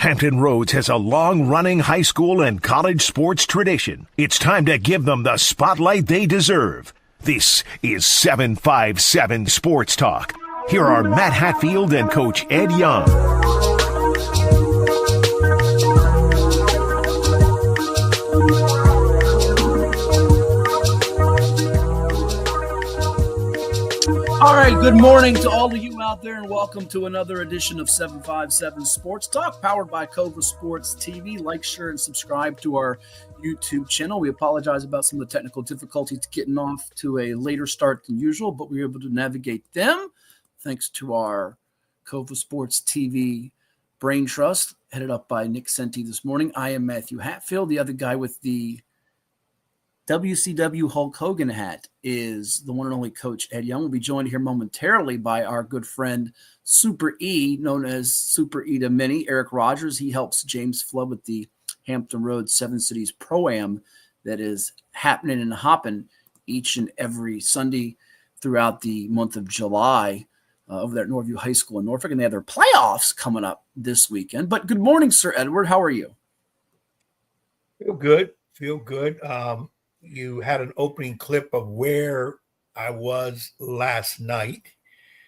Hampton Roads has a long-running high school and college sports tradition. It's time to give them the spotlight they deserve. This is 757 Sports Talk. Here are Matt Hatfield and Coach Ed Young. All right, good morning to all of you out there, and welcome to another edition of 757 Sports Talk, powered by Covil Sports TV. Like, share, and subscribe to our YouTube channel. We apologize about some of the technical difficulties getting off to a later start than usual, but we were able to navigate them thanks to our Covil Sports TV brain trust, headed up by Nick Senti this morning. I am Matthew Hatfield. The other guy with the WCW Hulk Hogan hat is the one and only Coach Ed Young. We'll be joined here momentarily by our good friend Super E, known as Super E to many, Eric Rogers. He helps James Flood with the Hampton Roads 7 Cities Pro-Am that is happening and hopping each and every Sunday throughout the month of July over there at Norview High School in Norfolk. And they have their playoffs coming up this weekend. But good morning, Sir Edward. How are you? Feel good. You had an opening clip of where I was last night.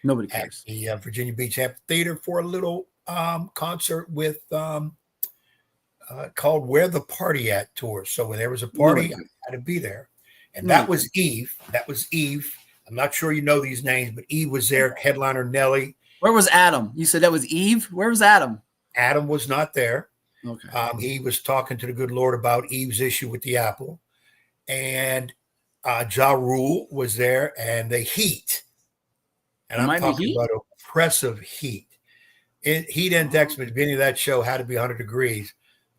Nobody cares. At the Virginia Beach Amphitheater for a little concert with called Where the Party At Tour. So when there was a party, I had to be there. And that was Eve. I'm not sure you know these names, but Eve was there, headliner Nelly. Where was Adam? You said that was Eve? Where was Adam? Adam was not there. Okay. He was talking to the good Lord about Eve's issue with the apple. And Ja Rule was there, and the heat. And I'm talking about oppressive heat. Heat index at the beginning of that show had to be 100 degrees.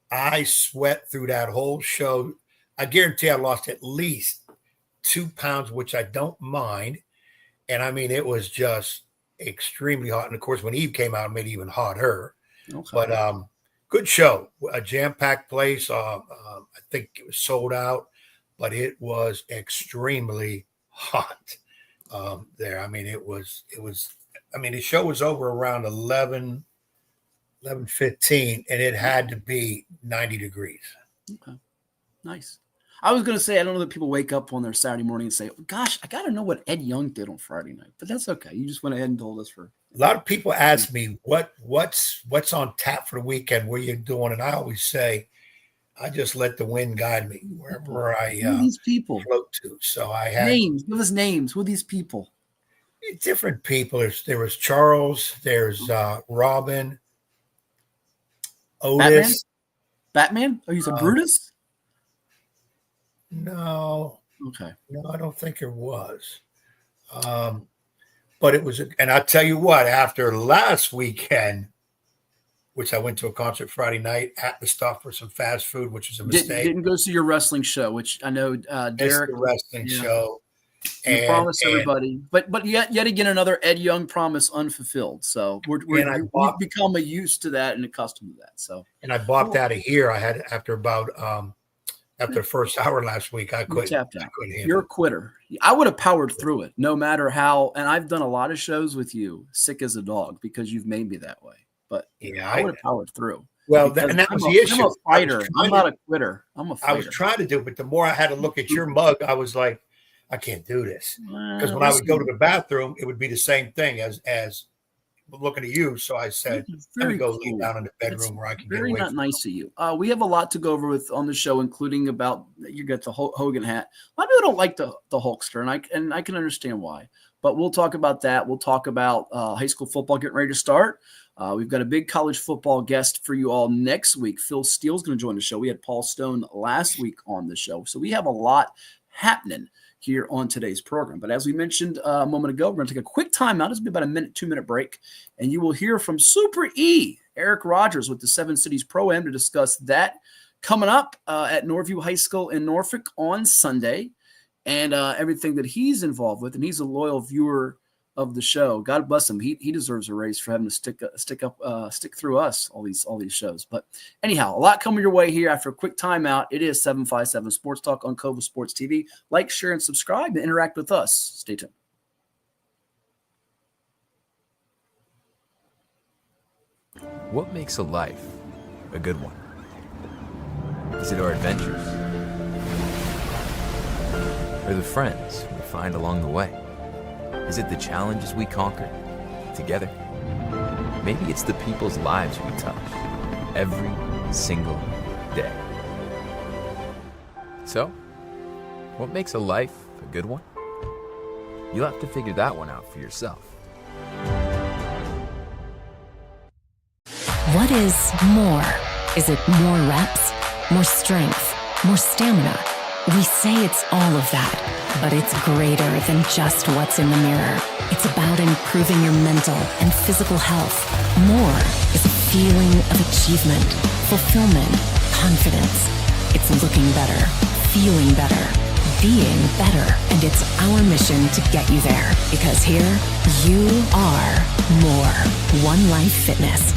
I sweat through that whole show. I guarantee I lost at least 2 pounds, which I don't mind. And I mean, it was just extremely hot. And of course, when Eve came out, it made it even hotter. Okay. But good show, a jam-packed place. I think it was sold out. But it was extremely hot there. I mean, the show was over around 11:15, and it had to be 90 degrees. Okay, nice. I was going to say, I don't know that people wake up on their Saturday morning and say, gosh, I got to know what Ed Young did on Friday night. But that's okay. You just went ahead and told us for. A lot of people ask me, what's on tap for the weekend? What are you doing? And I always say, I just let the wind guide me wherever I these people float to. So I had names. Give us names. Who are these people? Different people. There was Charles. There's Robin. Otis. Batman? Oh, he's a Brutus? No. Okay. No, I don't think it was. But it was, and I'll tell you what, after last weekend, which I went to a concert Friday night, had to stop for some fast food, which was a mistake. Didn't go see your wrestling show, which I know Derek. It's the wrestling show. You promised everybody. But yet again, another Ed Young promise unfulfilled. So we've become used to that and accustomed to that. So. And I bopped out of here. I had after the first hour last week, I couldn't handle it. You're a quitter. I would have powered through it no matter how. And I've done a lot of shows with you, sick as a dog, because you've made me that way. But yeah, I would have powered through. Well, and that was the issue. I'm a fighter. I'm not a quitter. I'm a fighter. I was trying to do it, but the more I had to look at your mug, I was like, I can't do this. Because when I would go to the bathroom, it would be the same thing as looking at you. So I said, let me go lay down in the bedroom where I can get away. Very not nice of you. We have a lot to go over with on the show, including about you got the Hogan hat. A lot of people don't like the Hulkster, and I can understand why. But we'll talk about that. We'll talk about high school football getting ready to start. We've got a big college football guest for you all next week. Phil Steele's going to join the show. We had Paul Stone last week on the show. So we have a lot happening here on today's program. But as we mentioned a moment ago, we're going to take a quick timeout. This will be about a 2-minute break. And you will hear from Super E, Eric Rogers with the 7 Cities Pro-Am to discuss that coming up at Norview High School in Norfolk on Sunday and everything that he's involved with. And he's a loyal viewer of the show. God bless him. He deserves a raise for having to stick through us all these shows. But anyhow, a lot coming your way here after a quick timeout. It is 757 Sports Talk on Covil Sports TV. Like, share, and subscribe and interact with us. Stay tuned. What makes a life? a good one? Is it our adventures? Or the friends we find along the way? Is it the challenges we conquer together? Maybe it's the people's lives we touch every single day. So, what makes a life a good one? You'll have to figure that one out for yourself. What is more? Is it more reps, more strength, more stamina? We say it's all of that, but it's greater than just what's in the mirror. It's about improving your mental and physical health. More is a feeling of achievement, fulfillment, confidence. It's looking better, feeling better, being better, and it's our mission to get you there. Because here, you are more. One Life Fitness.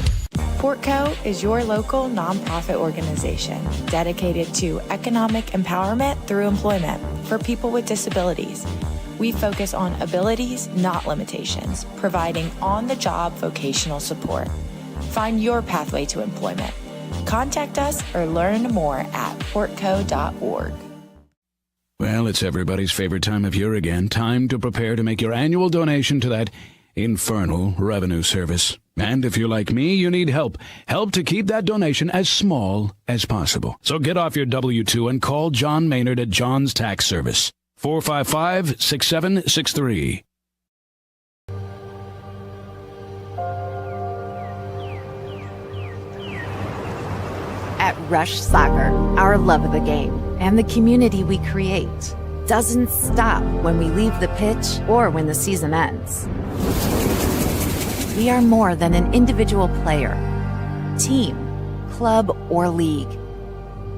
Portco is your local nonprofit organization dedicated to economic empowerment through employment for people with disabilities. We focus on abilities, not limitations, providing on-the-job vocational support. Find your pathway to employment. Contact us or learn more at portco.org. Well, it's everybody's favorite time of year again. Time to prepare to make your annual donation to that infernal revenue service. And if you're like me, you need help. Help to keep that donation as small as possible. So get off your W-2 and call John Maynard at John's Tax Service. 455-6763. At Rush Soccer, our love of the game and the community we create doesn't stop when we leave the pitch or when the season ends. We are more than an individual player, team, club, or league.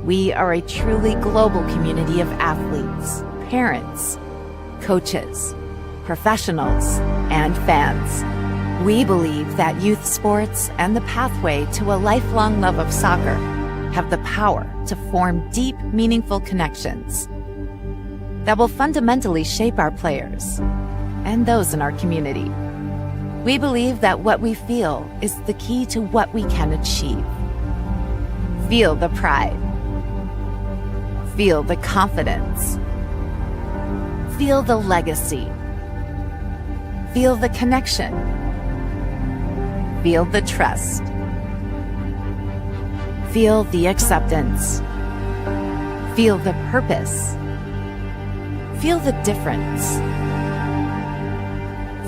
We are a truly global community of athletes, parents, coaches, professionals, and fans. We believe that youth sports and the pathway to a lifelong love of soccer have the power to form deep, meaningful connections that will fundamentally shape our players and those in our community. We believe that what we feel is the key to what we can achieve. Feel the pride. Feel the confidence. Feel the legacy. Feel the connection. Feel the trust. Feel the acceptance. Feel the purpose. Feel the difference.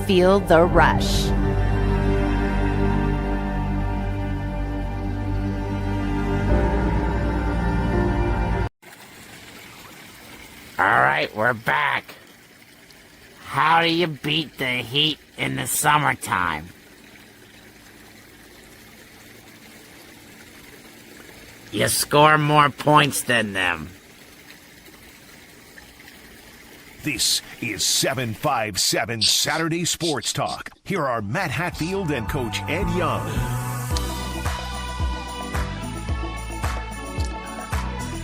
Feel the rush. All right, we're back. How do you beat the heat in the summertime? You score more points than them. This is 757 Saturday Sports Talk. Here are Matt Hatfield and Coach Ed Young.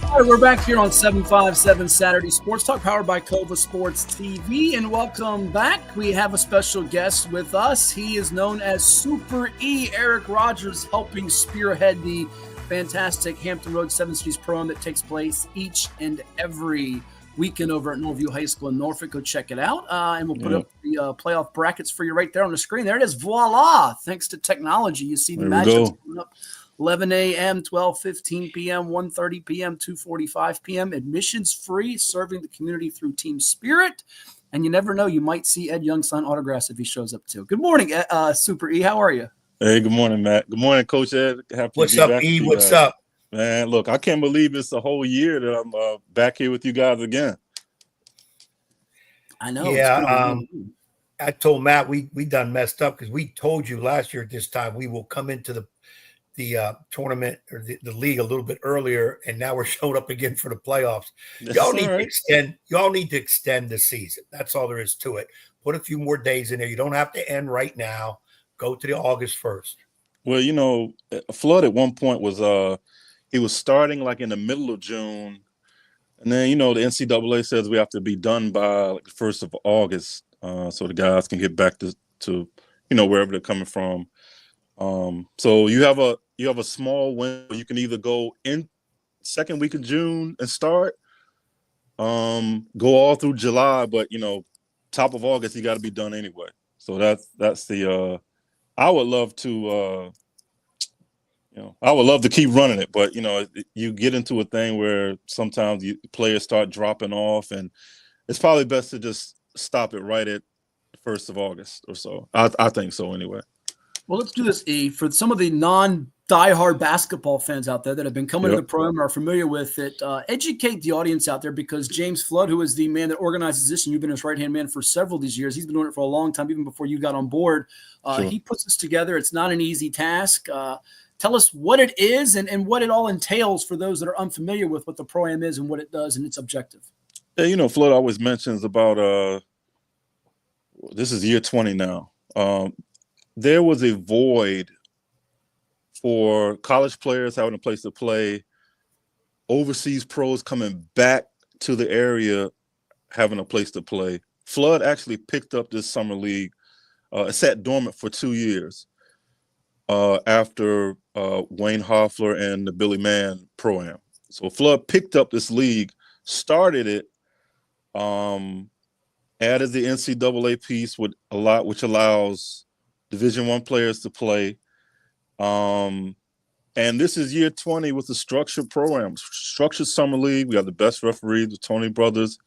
All right, we're back here on 757 Saturday Sports Talk, powered by Covil Sports TV. And welcome back. We have a special guest with us. He is known as Super E, Eric Rogers, helping spearhead the fantastic Hampton Roads 7 Cities Pro-Am that takes place each and every weekend over at Norview High School in Norfolk. Go check it out. And we'll put up the playoff brackets for you right there on the screen. There it is. Voila. Thanks to technology. You see the matchups coming up. 11 a.m., 12:15 p.m., 1:30 p.m., 2:45 p.m. Admissions free, serving the community through team spirit. And you never know, you might see Ed Young sign autographs if he shows up too. Good morning, Super E. How are you? Hey, good morning, Matt. Good morning, Coach Ed. What's up, E? What's up? Man, look, I can't believe it's a whole year that I'm back here with you guys again. I know. Yeah, I told Matt we done messed up because we told you last year at this time we will come into the tournament or the league a little bit earlier, and now we're showing up again for the playoffs. Y'all need to extend the season. That's all there is to it. Put a few more days in there. You don't have to end right now. Go to the August 1st. Well, you know, Flood at one point was he was starting like in the middle of June, and then you know the NCAA says we have to be done by like the 1st of August, so the guys can get back to you know wherever they're coming from. So you have a small window. You can either go in second week of June and start, go all through July, but top of August you got to be done anyway. So that's the I would love to I would love to keep running it, but you get into a thing where sometimes players start dropping off, and it's probably best to just stop it right at 1st of August or so. I think so anyway. Well, let's do this, E. For some of the non-diehard basketball fans out there that have been coming to the program and are familiar with it, educate the audience out there, because James Flood, who is the man that organizes this, and you've been his right-hand man for several of these years, he's been doing it for a long time, even before you got on board. He puts this together. It's not an easy task. Tell us what it is and what it all entails for those that are unfamiliar with what the Pro-Am is and what it does and its objective. Yeah, Flood always mentions about this is year 20 now. There was a void for college players having a place to play, overseas pros coming back to the area having a place to play. Flood actually picked up this summer league. It sat dormant for 2 years after Wayne Hoffler and the Billy Mann Pro-Am. So Flood picked up this league, started it, added the NCAA piece which allows Division I players to play. And this is year 20 with the structured program, structured summer league. We got the best referees, the Tony brothers,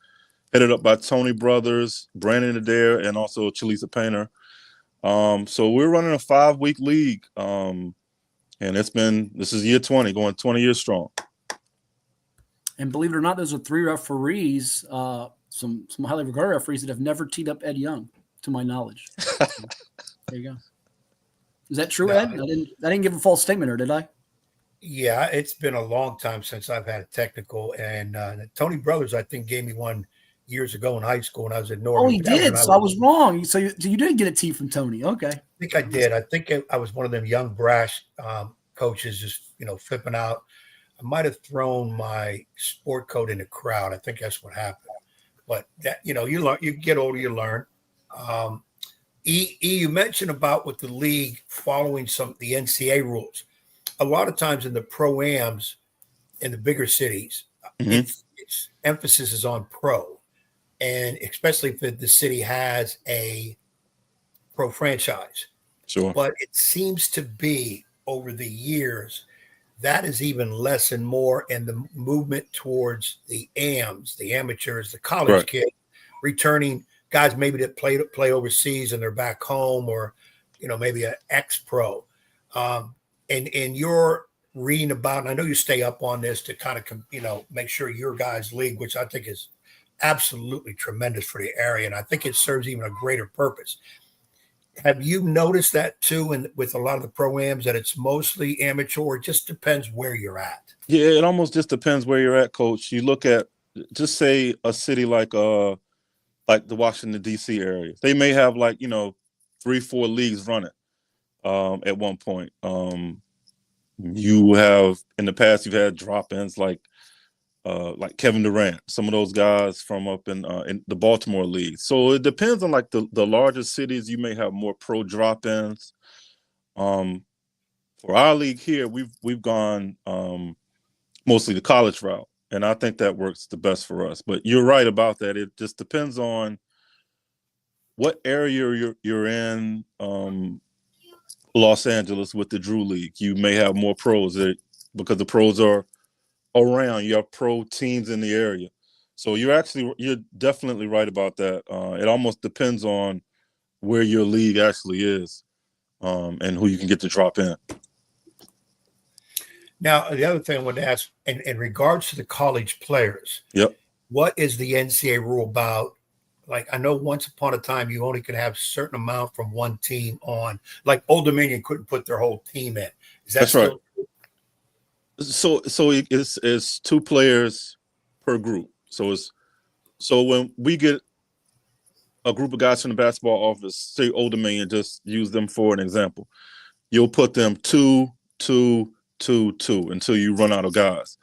headed up by Tony brothers, Brandon Adair, and also Chalisa Painter. So we're running a 5-week league. And this is year 20, going 20 years strong. And believe it or not, those are 3 referees, some highly regarded referees that have never teed up Ed Young, to my knowledge. There you go. Is that true, Ed? I didn't give a false statement, or did I? Yeah, it's been a long time since I've had a technical, and Tony Brothers, I think, gave me one years ago in high school when I was at Norview. Oh, he did. So I was wrong. So you didn't get a T from Tony. Okay. I think I did. I think I was one of them young brash coaches, just flipping out. I might have thrown my sport coat in the crowd. I think that's what happened. But that you learn. You get older, you learn. You mentioned about with the league following the NCAA rules. A lot of times in the pro-ams in the bigger cities, its emphasis is on pro, and especially if the city has a pro franchise. Sure. But it seems to be over the years that is even less and more, and the movement towards the AMs, the amateurs, the college kids, returning guys maybe that play overseas and they're back home, or maybe an ex-pro. And you're reading about, and I know you stay up on this to kind of make sure your guys' league, which I think is absolutely tremendous for the area, and I think it serves even a greater purpose. Have you noticed that too, and with a lot of the pro-ams, that it's mostly amateur, or it just depends where you're at? Yeah, it almost just depends where you're at, Coach. You look at, just say, a city like the Washington, D.C. area. They may have 3-4 leagues running at one point. You have, in the past, you've had drop-ins like Kevin Durant, some of those guys from up in the Baltimore league. So it depends on the larger cities. You may have more pro drop-ins. For our league here, we've gone mostly the college route, and I think that works the best for us. But you're right about that. It just depends on what area you're in. Los Angeles with the Drew League, you may have more pros because the pros are around. You have pro teams in the area, so you're definitely right about that. It almost depends on where your league actually is, and who you can get to drop in. Now, the other thing I wanted to ask, in regards to the college players, what is the NCAA rule about? I know once upon a time you only could have a certain amount from one team on. Old Dominion couldn't put their whole team in. Is that still right? So it's 2 players per group. So when we get a group of guys from the basketball office, say Old Dominion, just use them for an example. You'll put them 2, 2, 2, 2 until you run out of guys.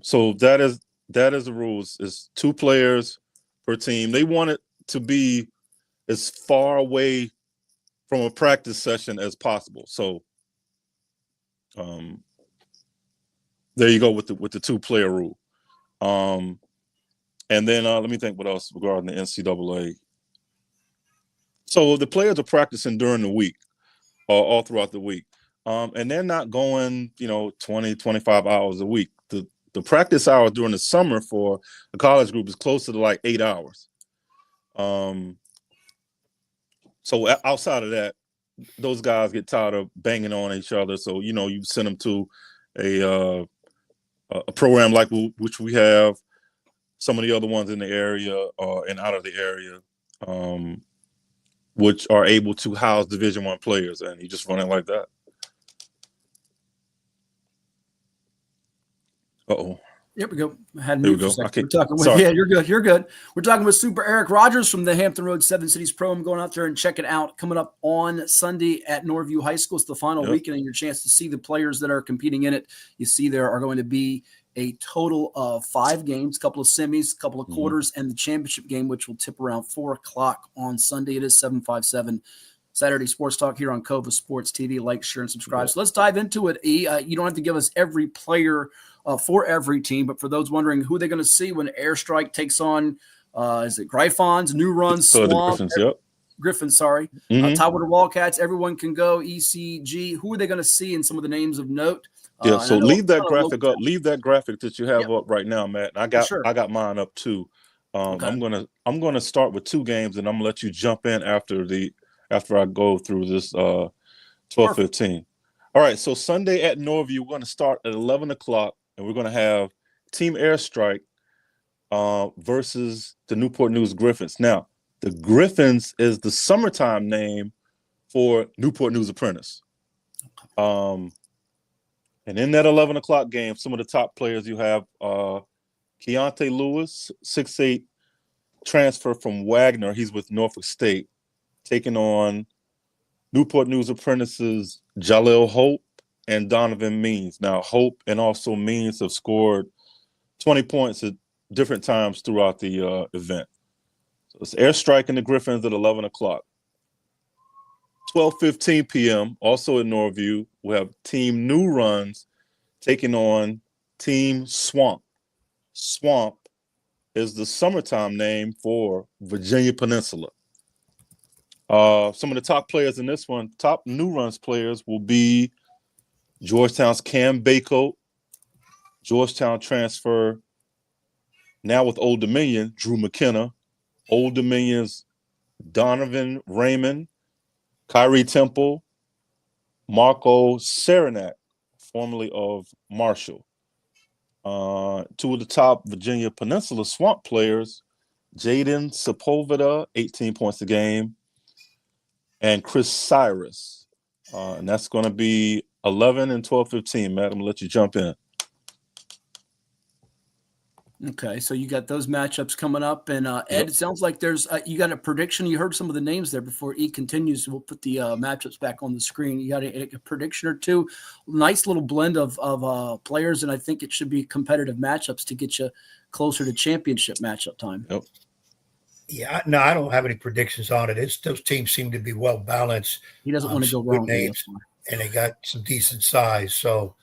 So that is the rules. It's 2 players per team. They want it to be as far away from a practice session as possible. So there you go with the 2-player rule. And then let me think what else regarding the NCAA. So the players are practicing during the week, all throughout the week. And they're not going, 20, 25 hours a week. The practice hours during the summer for the college group is closer to like 8 hours. So outside of that, those guys get tired of banging on each other. So, you send them to a program like which we have, some of the other ones in the area and out of the area, which are able to house Division I players, and you just run it like that. Uh-oh. Here we go. I had Here mute we for a go. second. We're talking with, yeah, you're good. You're good. We're talking with Super Eric Rogers from the Hampton Roads 7 Cities Pro. I'm going out there and check it out. Coming up on Sunday at Norview High School. It's the final weekend and your chance to see the players that are competing in it. You see there are going to be a total of 5 games, a couple of semis, a couple of quarters, and the championship game, which will tip around 4 o'clock on Sunday. It is 757 Saturday Sports Talk here on Covil Sports TV. Like, share, and subscribe. So let's dive into it, E. You don't have to give us every player for every team, but for those wondering who they're going to see when Airstrike takes on, is it Gryphons, New Runs, Swamp, Griffins, sorry, Tidewater Wildcats, everyone can go, ECG. Who are they going to see in some of the names of note? So leave that graphic up. Leave that graphic that you have up right now, Matt. I got mine up too. Okay. I'm gonna start with 2 games, and I'm gonna let you jump in after I go through this 12-15. All right. So Sunday at Norview, we're gonna start at 11 o'clock, and we're gonna have Team Airstrike versus the Newport News Griffins. Now, the Griffins is the summertime name for Newport News Apprentice. And in that 11 o'clock game, some of the top players you have Keontae Lewis, 6'8", transfer from Wagner. He's with Norfolk State, taking on Newport News Apprentices Jaleel Hope and Donovan Means. Now, Hope and also Means have scored 20 points at different times throughout the event. So it's Airstrike and the Griffins at 11 o'clock. 12:15 p.m., also in Norview, we have Team New Runs taking on Team Swamp. Swamp is the summertime name for Virginia Peninsula. Some of the top players in this one, top New Runs players, will be Georgetown's Cam Bako, Georgetown transfer, now with Old Dominion, Drew McKenna, Old Dominion's Donovan Raymond, Kyrie Temple, Marco Saranac, formerly of Marshall. 2 of the top Virginia Peninsula Swamp players, Jayden Sepulveda, 18 points a game, and Chris Cyrus. And that's going to be 11 and 12-15. Matt, I'm going to let you jump in. Okay, so you got those matchups coming up, and Ed, it sounds like there's you got a prediction. You heard some of the names there before E continues. We'll put the matchups back on the screen. You got a prediction or two, nice little blend of players, and I think it should be competitive matchups to get you closer to championship matchup time. Yep. Yeah, no, I don't have any predictions on it. Those teams seem to be well balanced. He doesn't want to go wrong. Names, and they got some decent size, so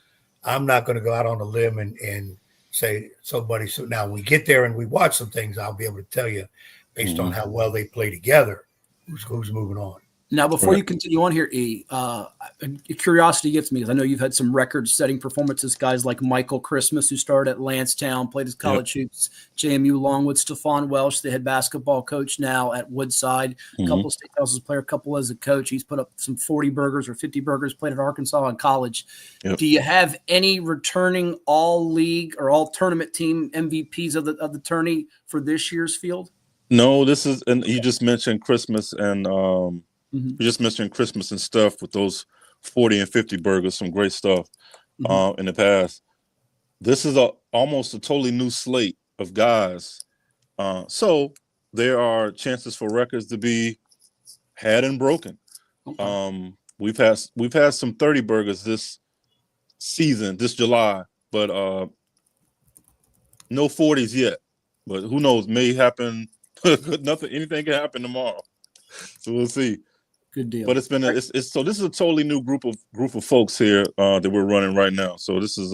I'm not going to go out on a limb and say somebody. So now when we get there and we watch some things, I'll be able to tell you based on how well they play together who's moving on. Now, before you continue on here, E, curiosity gets me because I know you've had some record-setting performances. Guys like Michael Christmas, who started at Lansdowne, played his college hoops, JMU, along with Stephon Welsh, the head basketball coach now at Woodside. A couple of state houses player, a couple as a coach. He's put up some 40 burgers or 50 burgers, played at Arkansas in college. Yep. Do you have any returning all-league or all-tournament team MVPs of the tourney for this year's field? No, this is – and you just mentioned Christmas and you just mentioned Christmas and stuff with those 40 and 50 burgers, some great stuff in the past. This is almost a totally new slate of guys. So there are chances for records to be had and broken. Okay. We've had some 30 burgers this season, this July, but no 40s yet. But who knows? May happen. Anything can happen tomorrow. So we'll see. Good deal. But it's been so this is a totally new group of folks here that we're running right now. So this is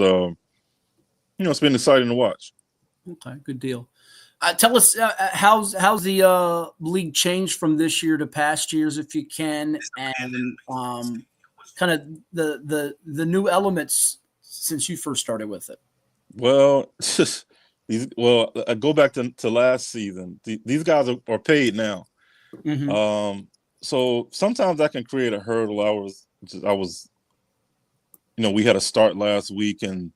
it's been exciting to watch. Okay, good deal. Tell us how's the league changed from this year to past years, if you can, and kind of the new elements since you first started with it. Well, I go back to last season. These guys are paid now. Mm-hmm. So sometimes that can create a hurdle. I was, we had a start last week and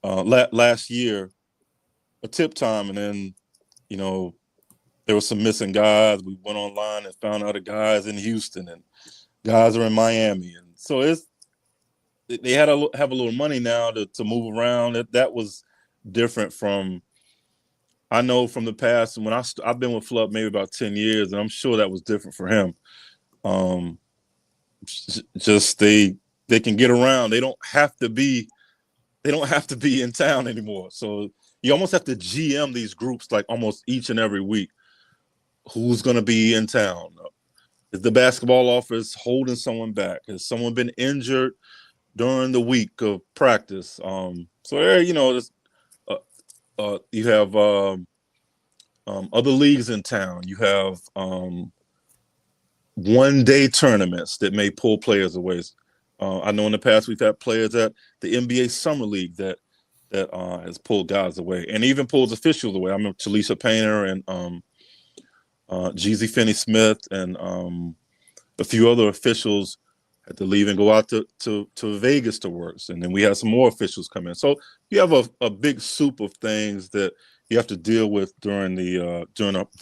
last year, a tip time, and then, there were some missing guys. We went online and found out the guys in Houston and guys are in Miami, and so they had have a little money now to move around. That was different from. I know from the past when I've been with Flood maybe about 10 years, and I'm sure that was different for him. Just they can get around. They don't have to be in town anymore. So you almost have to GM these groups like almost each and every week. Who's going to be in town? Is the basketball office holding someone back? Has someone been injured during the week of practice? So there, you have other leagues in town. You have one-day tournaments that may pull players away. I know in the past we've had players at the NBA Summer League that has pulled guys away, and even pulls officials away. I remember Talisa Painter and Jeezy Finney-Smith and a few other officials had to leave and go out to Vegas to work. And then we had some more officials come in. So you have a big soup of things that you have to deal with during the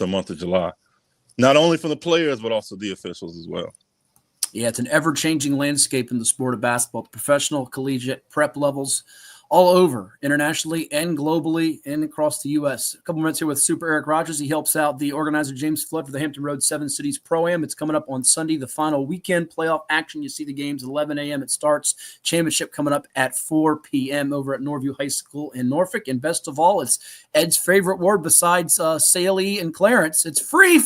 month of July. Not only for the players, but also the officials as well. Yeah, it's an ever-changing landscape in the sport of basketball. The professional, collegiate, prep levels all over, internationally and globally and across the U.S. A couple minutes here with Super Eric Rogers. He helps out the organizer, James Flood, for the Hampton Roads 7 Cities Pro-Am. It's coming up on Sunday, the final weekend playoff action. You see the games at 11 a.m. It starts. Championship coming up at 4 p.m. over at Norview High School in Norfolk. And best of all, it's Ed's favorite word besides Saley and Clarence. It's free.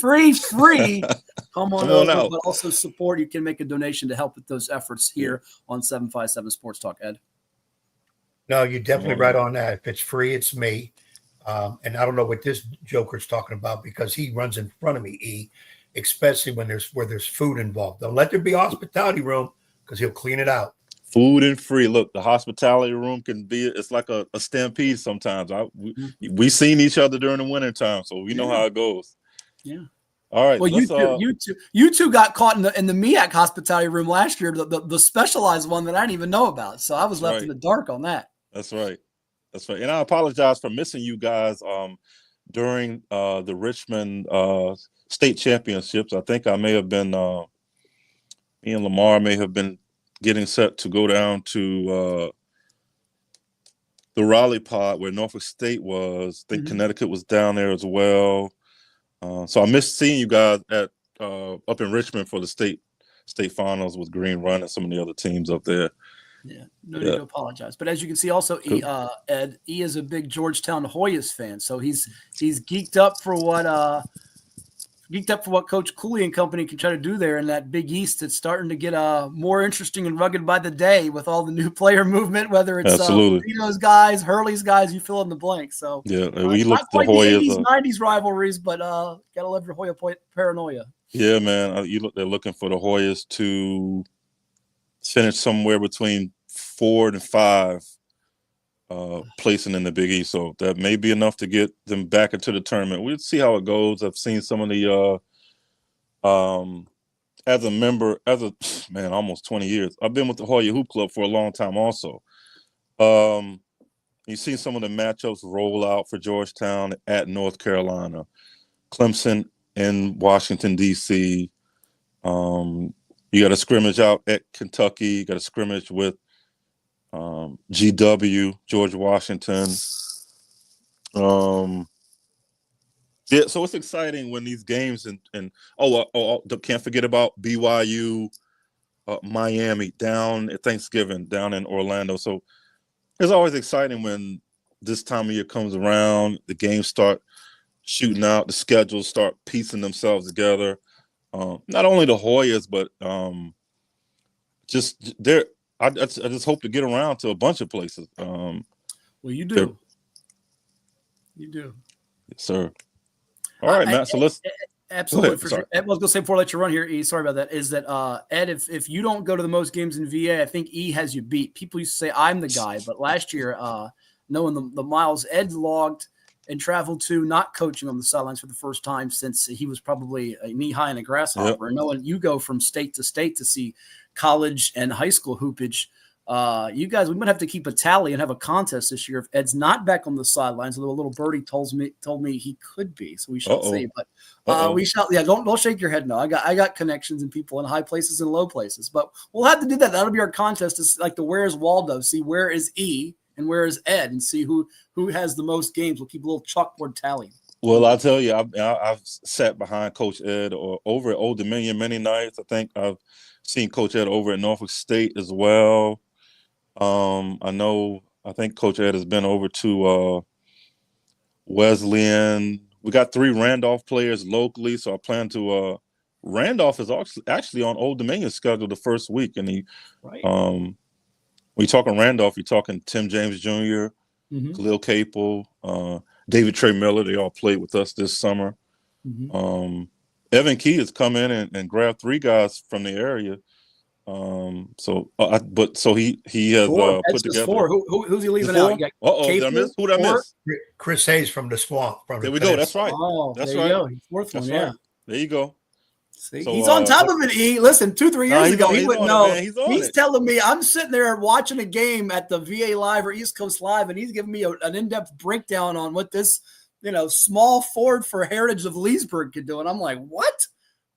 Come on over, out. But also support. You can make a donation to help with those efforts here on 757 Sports Talk. Ed? No, you're definitely right on that. If it's free, it's me. And I don't know what this joker's talking about because he runs in front of me, especially where there's food involved. Don't let there be a hospitality room because he'll clean it out. Food and free. Look, the hospitality room it's like a stampede sometimes. We've seen each other during the winter time, so we know how it goes. Yeah. All right. Well, you two got caught in the MEAC hospitality room last year, the specialized one that I didn't even know about. So I was left in the dark on that. That's right. And I apologize for missing you guys during the Richmond state championships. I think I may have been me and Lamar may have been getting set to go down to the Raleigh pod where Norfolk State was. I think Connecticut was down there as well. So I missed seeing you guys at up in Richmond for the state finals with Green Run and some of the other teams up there. Yeah, no need to apologize. But as you can see, also Ed, he is a big Georgetown Hoyas fan, so he's geeked up for what Coach Cooley and company can try to do there in that Big East. It's starting to get more interesting and rugged by the day with all the new player movement, whether it's Vito's guys, Hurley's guys, you fill in the blank. So we look at the Hoyas, the 80s, 90s rivalries, but gotta love your Hoya paranoia. Yeah, man, they're looking for the Hoyas to finish somewhere between 4 and 5 placing in the Big East. So that may be enough to get them back into the tournament. We'll see how it goes. I've seen some of the as a member, almost 20 years. I've been with the Hoya Hoop Club for a long time also. You see some of the matchups roll out for Georgetown at North Carolina, Clemson in Washington, D.C., you got a scrimmage out at Kentucky. You got a scrimmage with GW, George Washington. So it's exciting when these games and can't forget about BYU, Miami down at Thanksgiving down in Orlando. So it's always exciting when this time of year comes around. The games start shooting out. The schedules start piecing themselves together. not only the Hoyas, but just there. I just hope to get around to a bunch of places. Well, you do. You do. Yes, sir. All right, Matt. So let's absolutely for sure. Ed, I was going to say before I let you run here, E. Sorry about that. Is that Ed? If you don't go to the most games in VA, I think E has you beat. People used to say I'm the guy, but last year, knowing the miles Ed logged and traveled to, not coaching on the sidelines for the first time since he was probably knee high in a grasshopper. And knowing you go from state to state to see college and high school hoopage. You guys, we might have to keep a tally and have a contest this year if Ed's not back on the sidelines. Although a little birdie told me he could be, so we shall see. But we shall. Yeah, don't shake your head. No, I got connections and people in high places and low places. But we'll have to do that. That'll be our contest. It's like the Where's Waldo. See where is E and where is Ed, and see who has the most games. We'll keep a little chalkboard tally. Well, I'll tell you, I've sat behind Coach Ed or over at Old Dominion many nights. I think I've seen Coach Ed over at Norfolk State as well. I think Coach Ed has been over to Wesleyan. We got 3 Randolph players locally, so I plan to Randolph is actually on Old Dominion's schedule the first week. And when you talking Randolph, you're talking Tim James Jr., Khalil Capel, David Trey Miller. They all played with us this summer. Evan Key has come in and grabbed 3 guys from the area. So he has put together 4. Who's he leaving out? Did I miss? Who did I miss? Chris Hayes from the Swamp. There we go. That's right. Oh, that's there right. You go. He's 4th one. Yeah. Right. There you go. See, so, he's on top of it. E. Listen, 2-3 years ago, he wouldn't know. He's telling me I'm sitting there watching a game at the VA Live or East Coast Live, and he's giving me an in-depth breakdown on what this, small forward for Heritage of Leesburg could do. And I'm like, what?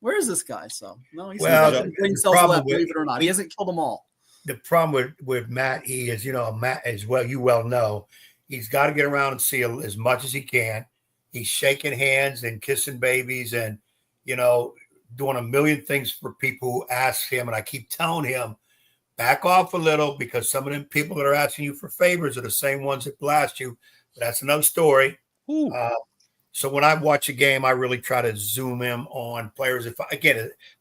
Where is this guy? So no, he's left, believe it or not. He hasn't killed them all. The problem with Matt E is, Matt as well, you well know, he's got to get around and see as much as he can. He's shaking hands and kissing babies and, doing a million things for people who ask him. And I keep telling him, back off a little, because some of them people that are asking you for favors are the same ones that blast you. But that's another story. So when I watch a game, I really try to zoom in on players.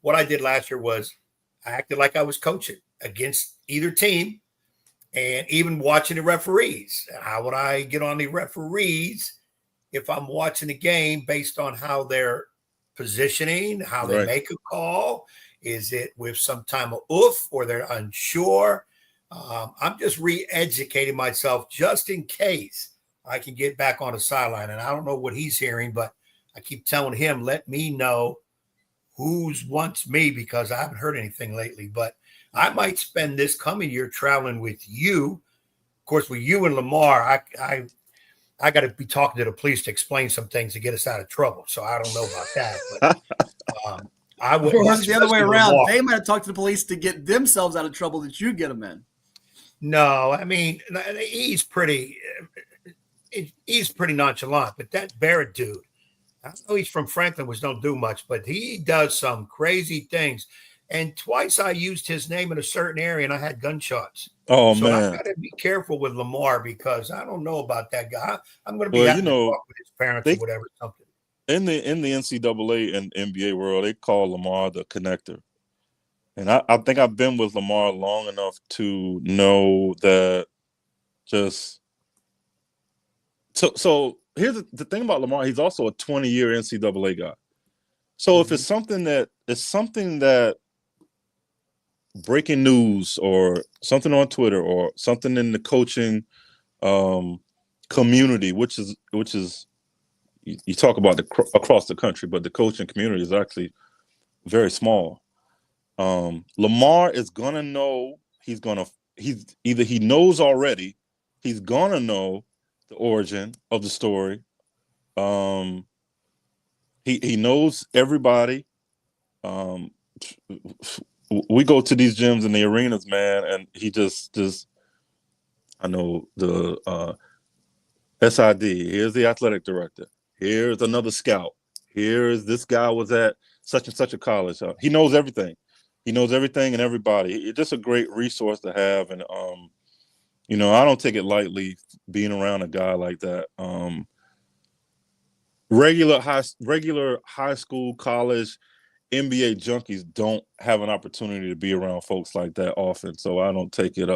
What I did last year was I acted like I was coaching against either team and even watching the referees. How would I get on the referees if I'm watching the game based on how they're positioning, how they make a call? Is it with some time of oof or they're unsure? I'm just re-educating myself just in case I can get back on the sideline. And I don't know what he's hearing, but I keep telling him, let me know who's wants me, because I haven't heard anything lately. But I might spend this coming year traveling with you. Of course, with you and Lamar, I got to be talking to the police to explain some things to get us out of trouble. So I don't know about that. But I would. It's the other way around. Lamar. They might have talked to the police to get themselves out of trouble that you get them in. No, I mean, he's pretty nonchalant, but that Barrett dude, I know he's from Franklin, which don't do much, but he does some crazy things. And twice I used his name in a certain area and I had gunshots. Oh, so man. I got to be careful with Lamar because I don't know about that guy. I'm going to be having to talk with his parents or whatever, something. In the NCAA and NBA world, they call Lamar the connector. And I think I've been with Lamar long enough to know that just so here's the thing about Lamar. He's also a 20-year NCAA guy. So if it's something that breaking news or something on Twitter or something in the coaching community, which is you talk about across the country, but the coaching community is actually very small. Lamar is gonna know. He knows already. He's gonna know the origin of the story. He knows everybody. We go to these gyms and the arenas, man, and he just I know the SID. Here's the athletic director. Here's another scout. Here's this guy was at such and such a college. He knows everything. He knows everything and everybody. It's just a great resource to have, and I don't take it lightly being around a guy like that. Regular high school, college, NBA junkies don't have an opportunity to be around folks like that often. So I don't take it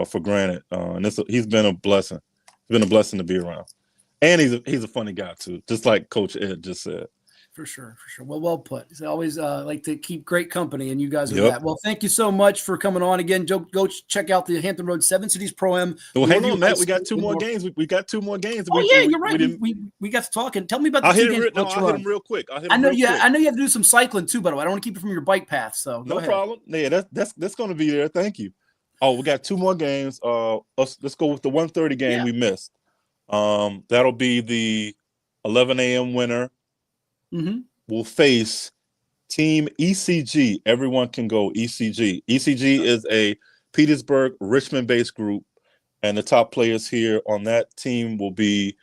for granted. And he's been a blessing. It's been a blessing to be around. And he's a funny guy too, just like Coach Ed just said. For sure. Well put. He's always like to keep great company, and you guys are that. Well, thank you so much for coming on again. Go check out the Hampton Roads 7 Cities Pro-Am. Well, hang on, Matt. We got 2 more games. We got 2 more games. You're right. We got to talk. And tell me about the 2 games. I'll hit them real quick. I know you have to do some cycling too, by the way. I don't want to keep it from your bike path. So no problem. Yeah, that's going to be there. Thank you. Oh, we got 2 more games. Let's go with the 1:30 game we missed. That'll be the 11 a.m. winner. Mm-hmm. Will face Team ECG. Everyone can go ECG. ECG is a Petersburg, Richmond-based group, and the top players here on that team will be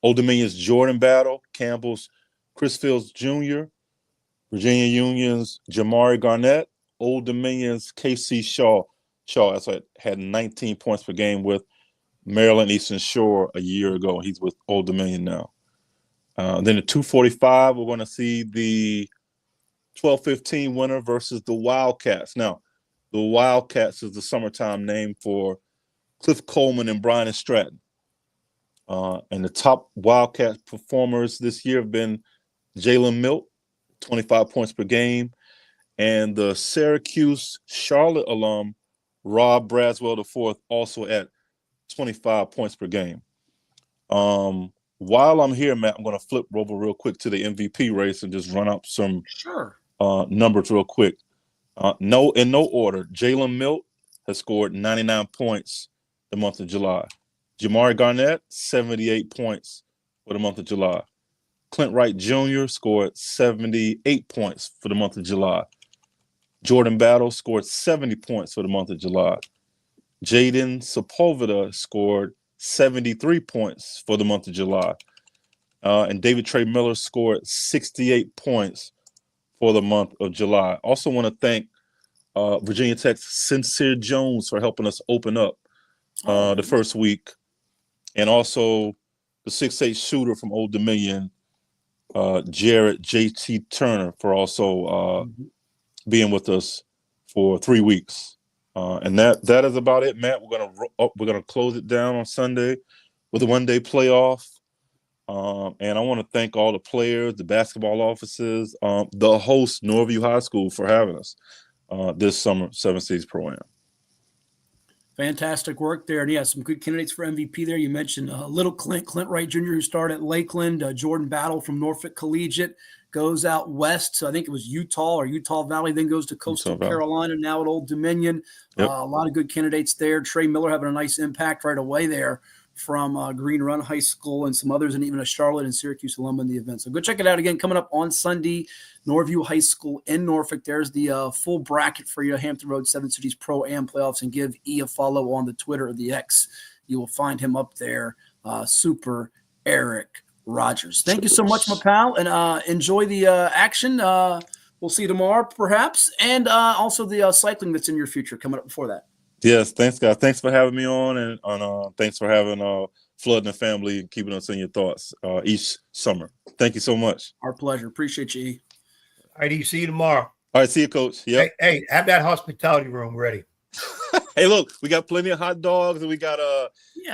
Old Dominion's Jordan Battle, Campbell's Chris Fields Jr., Virginia Union's Jamari Garnett, Old Dominion's KC Shaw. That's what had 19 points per game with Maryland Eastern Shore a year ago. He's with Old Dominion now. Then at 2:45, we're going to see the 12-15 winner versus the Wildcats. Now, the Wildcats is the summertime name for Cliff Coleman and Brian Stratton. And the top Wildcat performers this year have been Jalen Milt, 25 points per game, and the Syracuse Charlotte alum Rob Braswell IV, also at 25 points per game. While I'm here, Matt, I'm going to flip over real quick to the MVP race and just run up some numbers real quick. In no order. Jalen Milt has scored 99 points the month of July. Jamari Garnett, 78 points for the month of July. Clint Wright Jr. scored 78 points for the month of July. Jordan Battle scored 70 points for the month of July. Jayden Sepulveda scored 73 points for the month of July. And David Trey Miller scored 68 points for the month of July. Also want to thank Virginia Tech's Sincere Jones for helping us open up the first week. And also the 6'8" shooter from Old Dominion, Jared J.T. Turner, for also being with us for 3 weeks. And that is about it, Matt. We're gonna close it down on Sunday with a 1-day playoff. And I want to thank all the players, the basketball offices, the host, Norview High School, for having us this summer, 7 Cities Pro-Am. Fantastic work there. And some good candidates for MVP there. You mentioned little Clint Wright Jr., who started at Lakeland, Jordan Battle from Norfolk Collegiate, goes out west. So I think it was Utah or Utah Valley, then goes to Coastal Carolina, now at Old Dominion. Yep. A lot of good candidates there. Trey Miller having a nice impact right away there from Green Run High School, and some others, and even a Charlotte and Syracuse alum in the event. So go check it out again. Coming up on Sunday, Norview High School in Norfolk. There's the full bracket for your Hampton Roads 7 Cities Pro-Am playoffs, and give E a follow on the Twitter or the X. You will find him up there, Super Eric Rogers. Thank you so much, my pal, and enjoy the action. We'll see you tomorrow, perhaps, and also the cycling that's in your future coming up before that. Yes, thanks, guys. Thanks for having me on, and thanks for having Flood and the family and keeping us in your thoughts each summer. Thank you so much. Our pleasure. Appreciate you, E. All right, see you tomorrow. All right, see you, Coach. Yep. Hey, have that hospitality room ready. Hey, look, we got plenty of hot dogs, and we got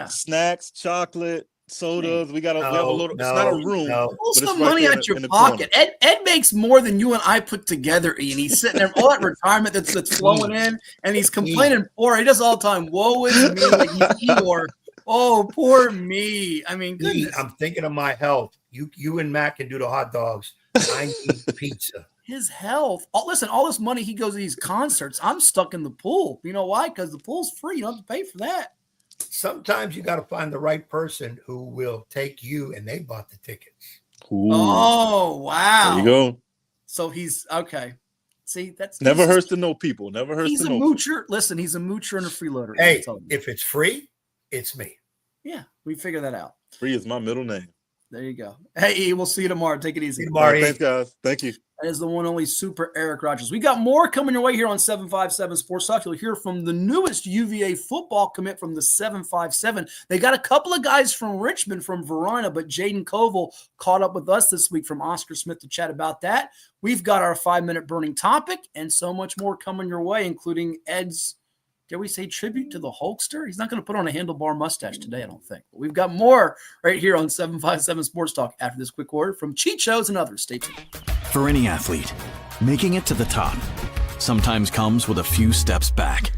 snacks, chocolate, sodas. We have a little. It's not a room. Pull some money out your pocket. Ed makes more than you and I put together, Ian. He's sitting there, all that retirement that's flowing in, and he's complaining poor. He does all the time. Woe is me, like he's Eeyore. Oh, poor me. I mean, goodness. I'm thinking of my health. You and Matt can do the hot dogs. I need pizza. His health. Listen, all this money he goes to these concerts. I'm stuck in the pool. You know why? Because the pool's free. You don't have to pay for that. Sometimes you got to find the right person who will take you, and they bought the tickets. Ooh. Oh, wow. There you go. So he's okay. See, that's never hurts to know people. Never hurts to know. He's a moocher. Listen, he's a moocher and a freeloader. Hey, if it's free, it's me. Yeah, we figure that out. Free is my middle name. There you go. Hey, we'll see you tomorrow. Take it easy. See you tomorrow. Thanks, guys. Thank you. That is the one only Super Eric Rogers. We got more coming your way here on 757 Sports Talk. You'll hear from the newest UVA football commit from the 757. They got a couple of guys from Richmond, from Verona, but Jayden Covil caught up with us this week from Oscar Smith to chat about that. We've got our 5-minute burning topic and so much more coming your way, including Ed's, dare we say, tribute to the Hulkster? He's not going to put on a handlebar mustache today, I don't think. But we've got more right here on 757 Sports Talk after this quick word from Chichos and others. Stay tuned. For any athlete, making it to the top sometimes comes with a few steps back.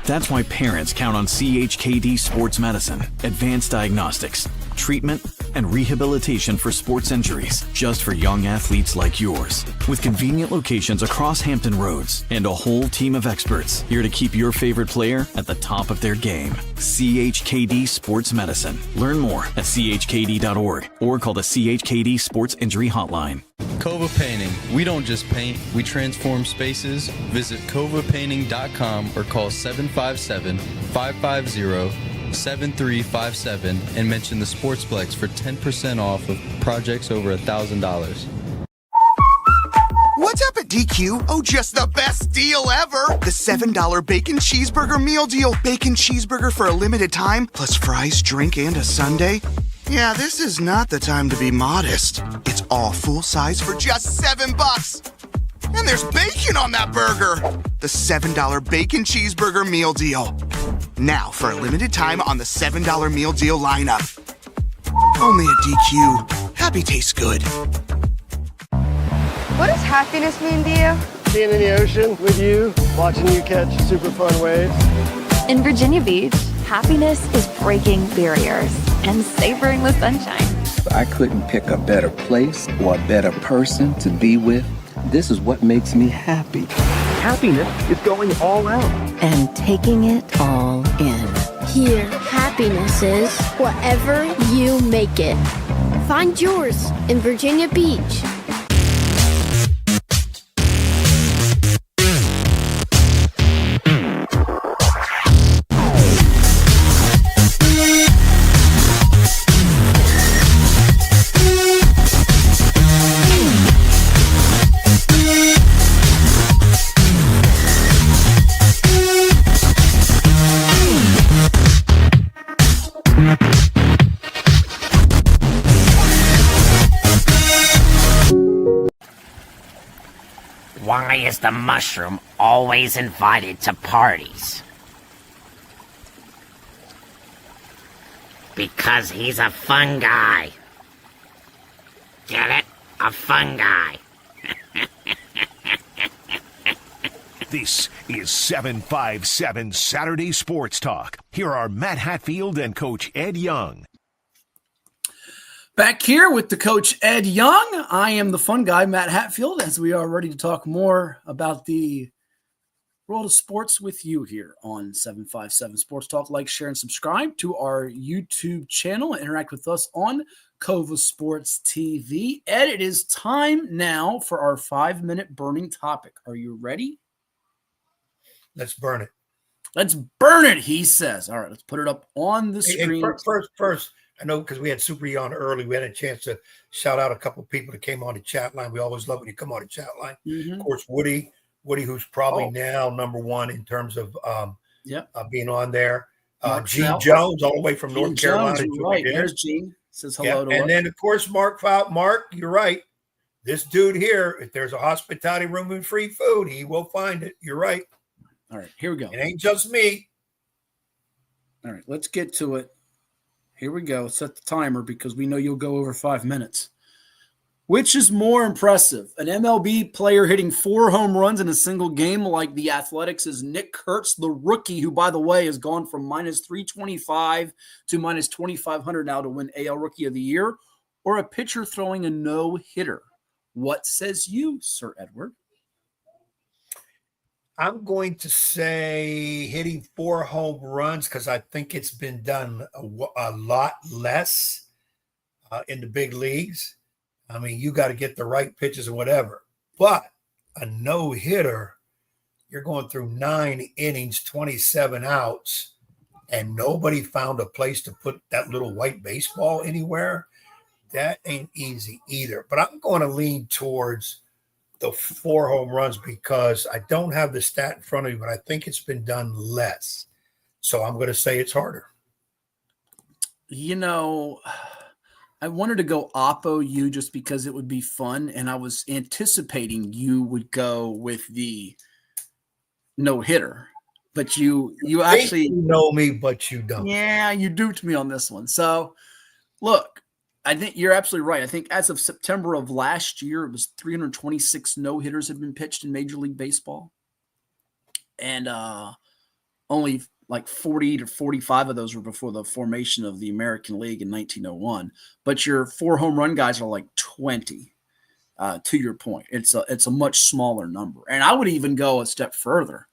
That's why parents count on CHKD Sports Medicine, advanced diagnostics, treatment, and rehabilitation for sports injuries, just for young athletes like yours. With convenient locations across Hampton Roads and a whole team of experts here to keep your favorite player at the top of their game. CHKD Sports Medicine. Learn more at chkd.org or call the CHKD Sports Injury Hotline. Covil Painting. We don't just paint, we transform spaces. Visit covapainting.com or call 757-550-7357 and mention the Sportsplex for 10% off of projects over $1,000. What's up at DQ? Oh, just the best deal ever! The $7 Bacon Cheeseburger Meal Deal. Bacon cheeseburger for a limited time, plus fries, drink, and a sundae. Yeah, this is not the time to be modest. It's all full size for just $7. And there's bacon on that burger. The $7 Bacon Cheeseburger Meal Deal. Now, for a limited time on the $7 Meal Deal lineup. Only at DQ. Happy tastes good. What does happiness mean to you? Being in the ocean with you, watching you catch super fun waves. In Virginia Beach, happiness is breaking barriers and savoring the sunshine. I couldn't pick a better place or a better person to be with. This is what makes me happy. Happiness is going all out. And taking it all in. Here, happiness is whatever you make it. Find yours in Virginia Beach. Why is the mushroom always invited to parties? Because he's a fun guy. Get it? A fun guy. This is 757 Saturday Sports Talk. Here are Matt Hatfield and Coach Ed Young. Back here with the coach, Ed Young. I am the fun guy, Matt Hatfield, as we are ready to talk more about the world of sports with you here on 757 Sports Talk. Like, share, and subscribe to our YouTube channel and interact with us on Covil Sports TV. Ed, it is time now for our 5-minute burning topic. Are you ready? Let's burn it. Let's burn it, he says. All right, let's put it up on the screen. First, I know because we had Super E on early, we had a chance to shout out a couple of people that came on the chat line. We always love when you come on the chat line. Mm-hmm. Of course, Woody, who's probably now number one in terms of being on there. Gene Jones, all the way from North Carolina. Right, there's Gene. Says hello to us. And then, of course, Mark, you're right. This dude here, if there's a hospitality room and free food, he will find it. You're right. All right, here we go. It ain't just me. All right, let's get to it. Here we go. Set the timer because we know you'll go over 5 minutes. Which is more impressive? An MLB player hitting 4 home runs in a single game like the Athletics' Nick Kurtz, the rookie, who, by the way, has gone from minus 325 to minus 2,500 now to win AL Rookie of the Year, or a pitcher throwing a no-hitter? What says you, Sir Edward? I'm going to say hitting 4 home runs because I think it's been done a lot less in the big leagues. I mean, you got to get the right pitches and whatever. But a no-hitter, you're going through 9 innings, 27 outs, and nobody found a place to put that little white baseball anywhere. that ain't easy either. But I'm going to lean towards the 4 home runs because I don't have the stat in front of me, but I think it's been done less. So I'm going to say it's harder. I wanted to go Oppo you just because it would be fun, and I was anticipating you would go with the no-hitter. But you actually you know me, but you don't. Yeah, you duped me on this one. So, look, I think you're absolutely right. I think as of September of last year, it was 326 no-hitters had been pitched in Major League Baseball. And only like 40 to 45 of those were before the formation of the American League in 1901. But your 4 home run guys are like 20, to your point. It's a much smaller number. And I would even go a step further.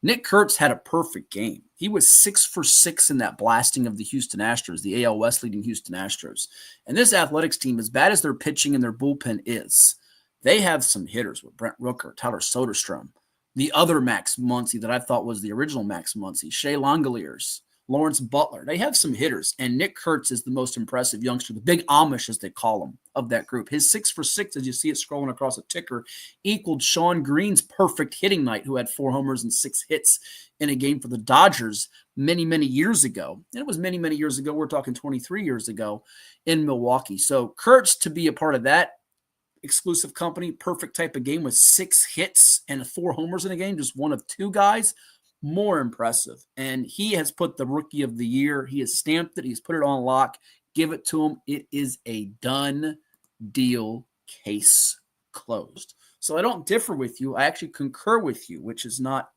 Nick Kurtz had a perfect game. He was 6 for 6 in that blasting of the Houston Astros, the AL West leading Houston Astros. And this Athletics team, as bad as their pitching and their bullpen is, they have some hitters with Brent Rooker, Tyler Soderstrom, the other Max Muncy that I thought was the original Max Muncy, Shea Langoliers, Lawrence Butler. They have some hitters, and Nick Kurtz is the most impressive youngster, the big Amish, as they call him, of that group. His 6 for 6, as you see it scrolling across a ticker, equaled Sean Green's perfect hitting night, who had 4 homers and 6 hits in a game for the Dodgers many, many years ago. And it was many, many years ago. We're talking 23 years ago in Milwaukee. So Kurtz, to be a part of that exclusive company, perfect type of game with 6 hits and 4 homers in a game, just one of 2 guys, more impressive. And he has put the Rookie of the Year. He has stamped it. He's put it on lock. Give it to him. It is a done deal, case closed. So I don't differ with you. I actually concur with you, which is not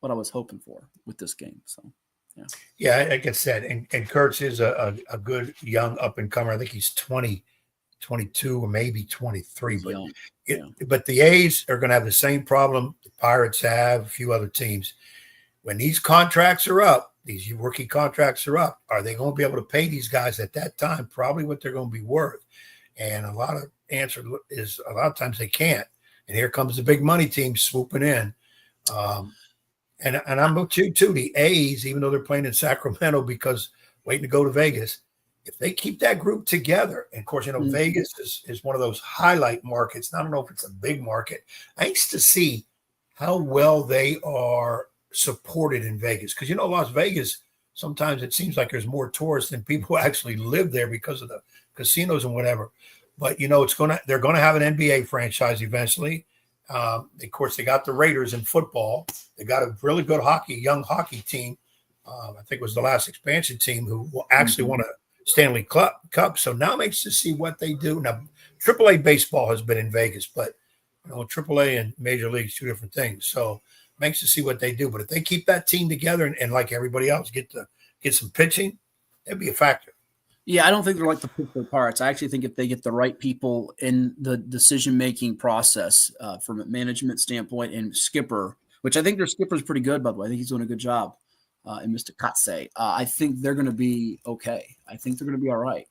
what I was hoping for with this game. So, yeah, like I said, and Kurtz is a good young up-and-comer. I think he's 22 or maybe 23. But the A's are going to have the same problem the Pirates have, a few other teams. When these contracts are up, these rookie contracts are up, are they going to be able to pay these guys at that time probably what they're going to be worth? And a lot of answer is a lot of times they can't. And here comes the big money team swooping in. And I'm with you too. The A's, even though they're playing in Sacramento because waiting to go to Vegas, if they keep that group together, and of course, Vegas is one of those highlight markets. I don't know if it's a big market. I used to see how well they are supported in Vegas because Las Vegas, sometimes it seems like there's more tourists than people who actually live there because of the casinos and whatever. But they're gonna have an NBA franchise eventually. Of course, they got the Raiders in football. They got a really good young hockey team. I think it was the last expansion team who will actually won a Stanley Cup. So now it makes to see what they do. Now, AAA baseball has been in Vegas, but AAA and Major League is 2 different things. So makes to see what they do. But if they keep that team together and like everybody else, get some pitching, that'd be a factor. Yeah, I don't think they're like the Pittsburgh Pirates. I actually think if they get the right people in the decision-making process from a management standpoint and skipper, which I think their skipper is pretty good, by the way. I think he's doing a good job. And Mr. Katse, I think they're going to be okay. I think they're going to be all right.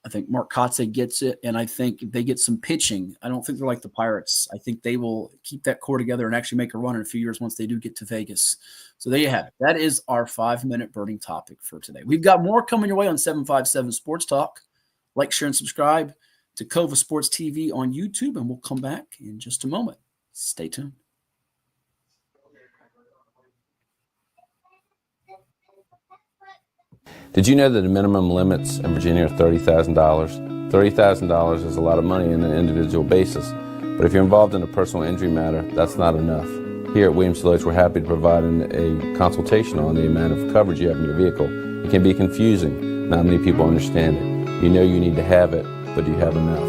I think Mark Katse gets it, and I think if they get some pitching, I don't think they're like the Pirates. I think they will keep that core together and actually make a run in a few years once they do get to Vegas. So there you have it. That is our 5-minute burning topic for today. We've got more coming your way on 757 Sports Talk. Like, share, and subscribe to Covil Sports TV on YouTube, and we'll come back in just a moment. Stay tuned. Did you know that the minimum limits in Virginia are $30,000? $30,000 is a lot of money on an individual basis, but if you're involved in a personal injury matter, that's not enough. Here at Williams-Deloitte, we're happy to provide a consultation on the amount of coverage you have in your vehicle. It can be confusing. Not many people understand it. You know you need to have it, but do you have enough?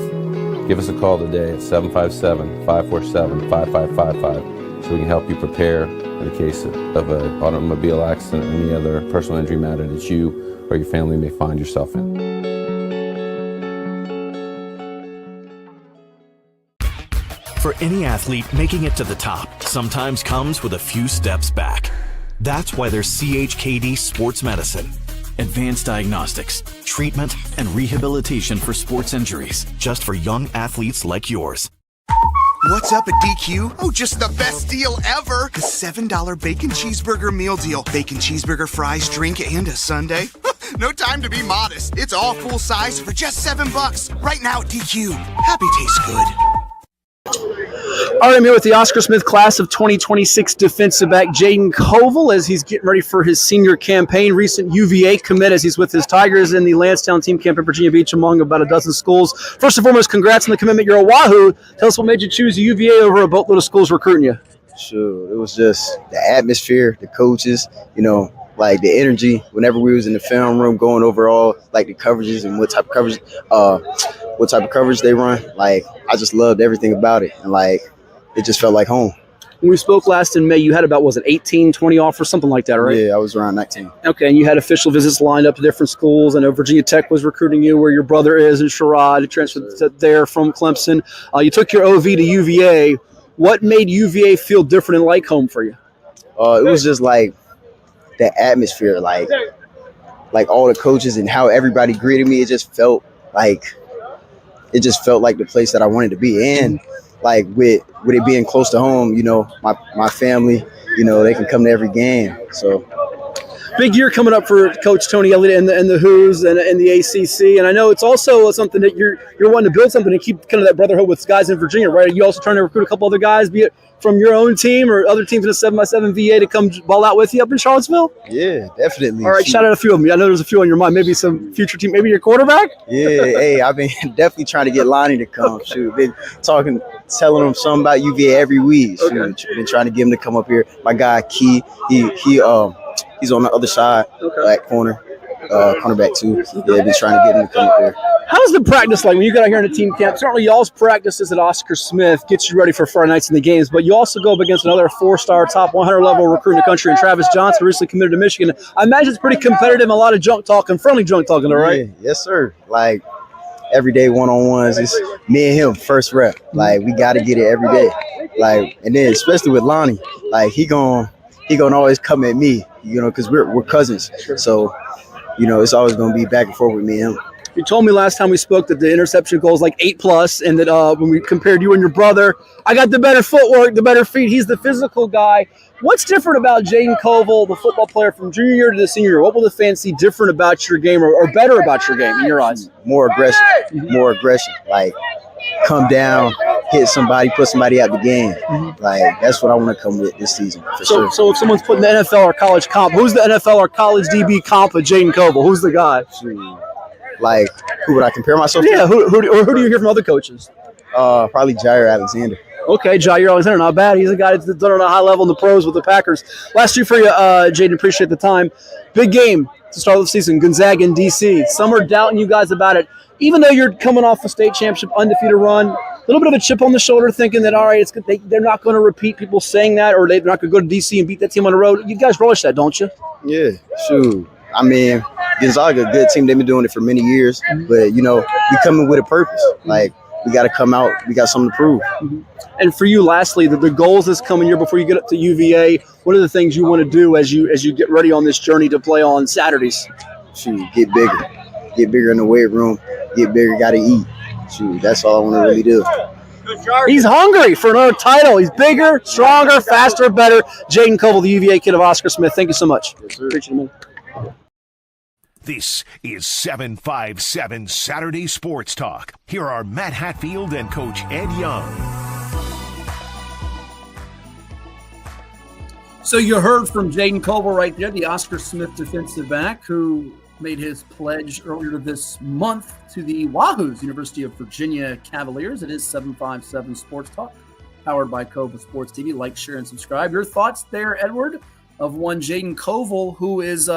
Give us a call today at 757-547-5555 so we can help you prepare in the case of an automobile accident or any other personal injury matter that you or your family may find yourself in. For any athlete, making it to the top sometimes comes with a few steps back. That's why there's CHKD Sports Medicine. Advanced diagnostics, treatment, and rehabilitation for sports injuries, just for young athletes like yours. What's up at DQ? Oh, just the best deal ever. The $7 bacon cheeseburger meal deal. Bacon cheeseburger, fries, drink, and a sundae. No time to be modest. It's all full size for just $7. Right now at DQ. Happy tastes good. All right, I'm here with the Oscar Smith class of 2026 defensive back Jayden Covil as he's getting ready for his senior campaign. Recent UVA commit as he's with his Tigers in the Lansdowne team camp in Virginia Beach among about a dozen schools. First and foremost, congrats on the commitment. You're a Wahoo. Tell us what made you choose UVA over a boatload of schools recruiting you. Sure, it was just the atmosphere, the coaches, like the energy. Whenever we was in the film room going over all like the coverages and what type of coverage they run, like I just loved everything about it, and like it just felt like home. When we spoke last in May, you had about, 18, 20 offers, something like that, right? Yeah, I was around 19. Okay, and you had official visits lined up to different schools. I know Virginia Tech was recruiting you, where your brother is, and Sherrod. You transferred there from Clemson. You took your OV to UVA. What made UVA feel different and like home for you? It was just like the atmosphere, like all the coaches and how everybody greeted me. It just felt like the place that I wanted to be. And like with it being close to home, my family, they can come to every game. So big year coming up for Coach Tony Elliott and the Who's and the ACC. And I know it's also something that you're wanting to build something and keep kind of that brotherhood with guys in Virginia, right? Are you also trying to recruit a couple other guys, be it from your own team or other teams in the 7x7 VA to come ball out with you up in Charlottesville? Yeah, definitely. All right, shout out a few of them. I know there's a few on your mind. Maybe some future team, maybe your quarterback? Yeah, hey, I've been definitely trying to get Lonnie to come. Shoot, been telling him something about UVA every week. Okay. Been trying to get him to come up here. My guy, Key, he's on the other side, back corner, cornerback too. Yeah, been trying to get him to come up here. How's the practice like when you get out here in a team camp? Certainly y'all's practices at Oscar Smith gets you ready for Friday nights in the games, but you also go up against another 4-star top 100 level recruit in the country, and Travis Johnson, recently committed to Michigan. I imagine it's pretty competitive and a lot of junk talking, friendly junk talking, all right? Yeah, yes, sir. Like everyday one-on-ones, it's me and him first rep. Like we got to get it every day. Like, and then especially with Lonnie, like he gonna always come at me, because we're cousins. So, it's always gonna be back and forth with me and him. You told me last time we spoke that the interception goal is like 8+, and that when we compared you and your brother, I got the better footwork, the better feet. He's the physical guy. What's different about Jayden Covil, the football player from junior year to the senior year? What will the fans see different about your game or better about your game in your eyes? More aggression. Like come down, hit somebody, put somebody out the game. Like that's what I want to come with this season for sure. So if someone's putting the NFL or college comp, who's the NFL or college DB comp of Jayden Covil? Who's the guy? Like, who would I compare myself to? Yeah, who do you hear from other coaches? Probably Jair Alexander. Okay, Jair Alexander, not bad. He's a guy that's done on a high level in the pros with the Packers. Last year for you, Jayden, appreciate the time. Big game to start the season, Gonzaga and DC. Some are doubting you guys about it. Even though you're coming off a state championship undefeated run, a little bit of a chip on the shoulder thinking that, all right, it's good. They're not going to repeat people saying that, or they're not going to go to DC and beat that team on the road. You guys relish that, don't you? Yeah, shoot. I mean, Gonzaga, a good team. They've been doing it for many years. But, we coming with a purpose. Like, we got to come out. We got something to prove. And for you, lastly, the goals this coming year before you get up to UVA, what are the things you want to do as you get ready on this journey to play on Saturdays? Shoot, get bigger. Get bigger in the weight room. Get bigger, got to eat. Shoot, that's all I want to really do. He's hungry for another title. He's bigger, stronger, faster, better. Jayden Covil, the UVA kid of Oscar Smith. Thank you so much. Yes, sir. Appreciate it, man. This is 757 Saturday Sports Talk. Here are Matt Hatfield and Coach Ed Young. So you heard from Jayden Covil right there, the Oscar Smith defensive back who made his pledge earlier this month to the Wahoos, University of Virginia Cavaliers. It is 757 Sports Talk, powered by Covil Sports TV. Like, share, and subscribe. Your thoughts there, Edward, of one Jayden Covil, who is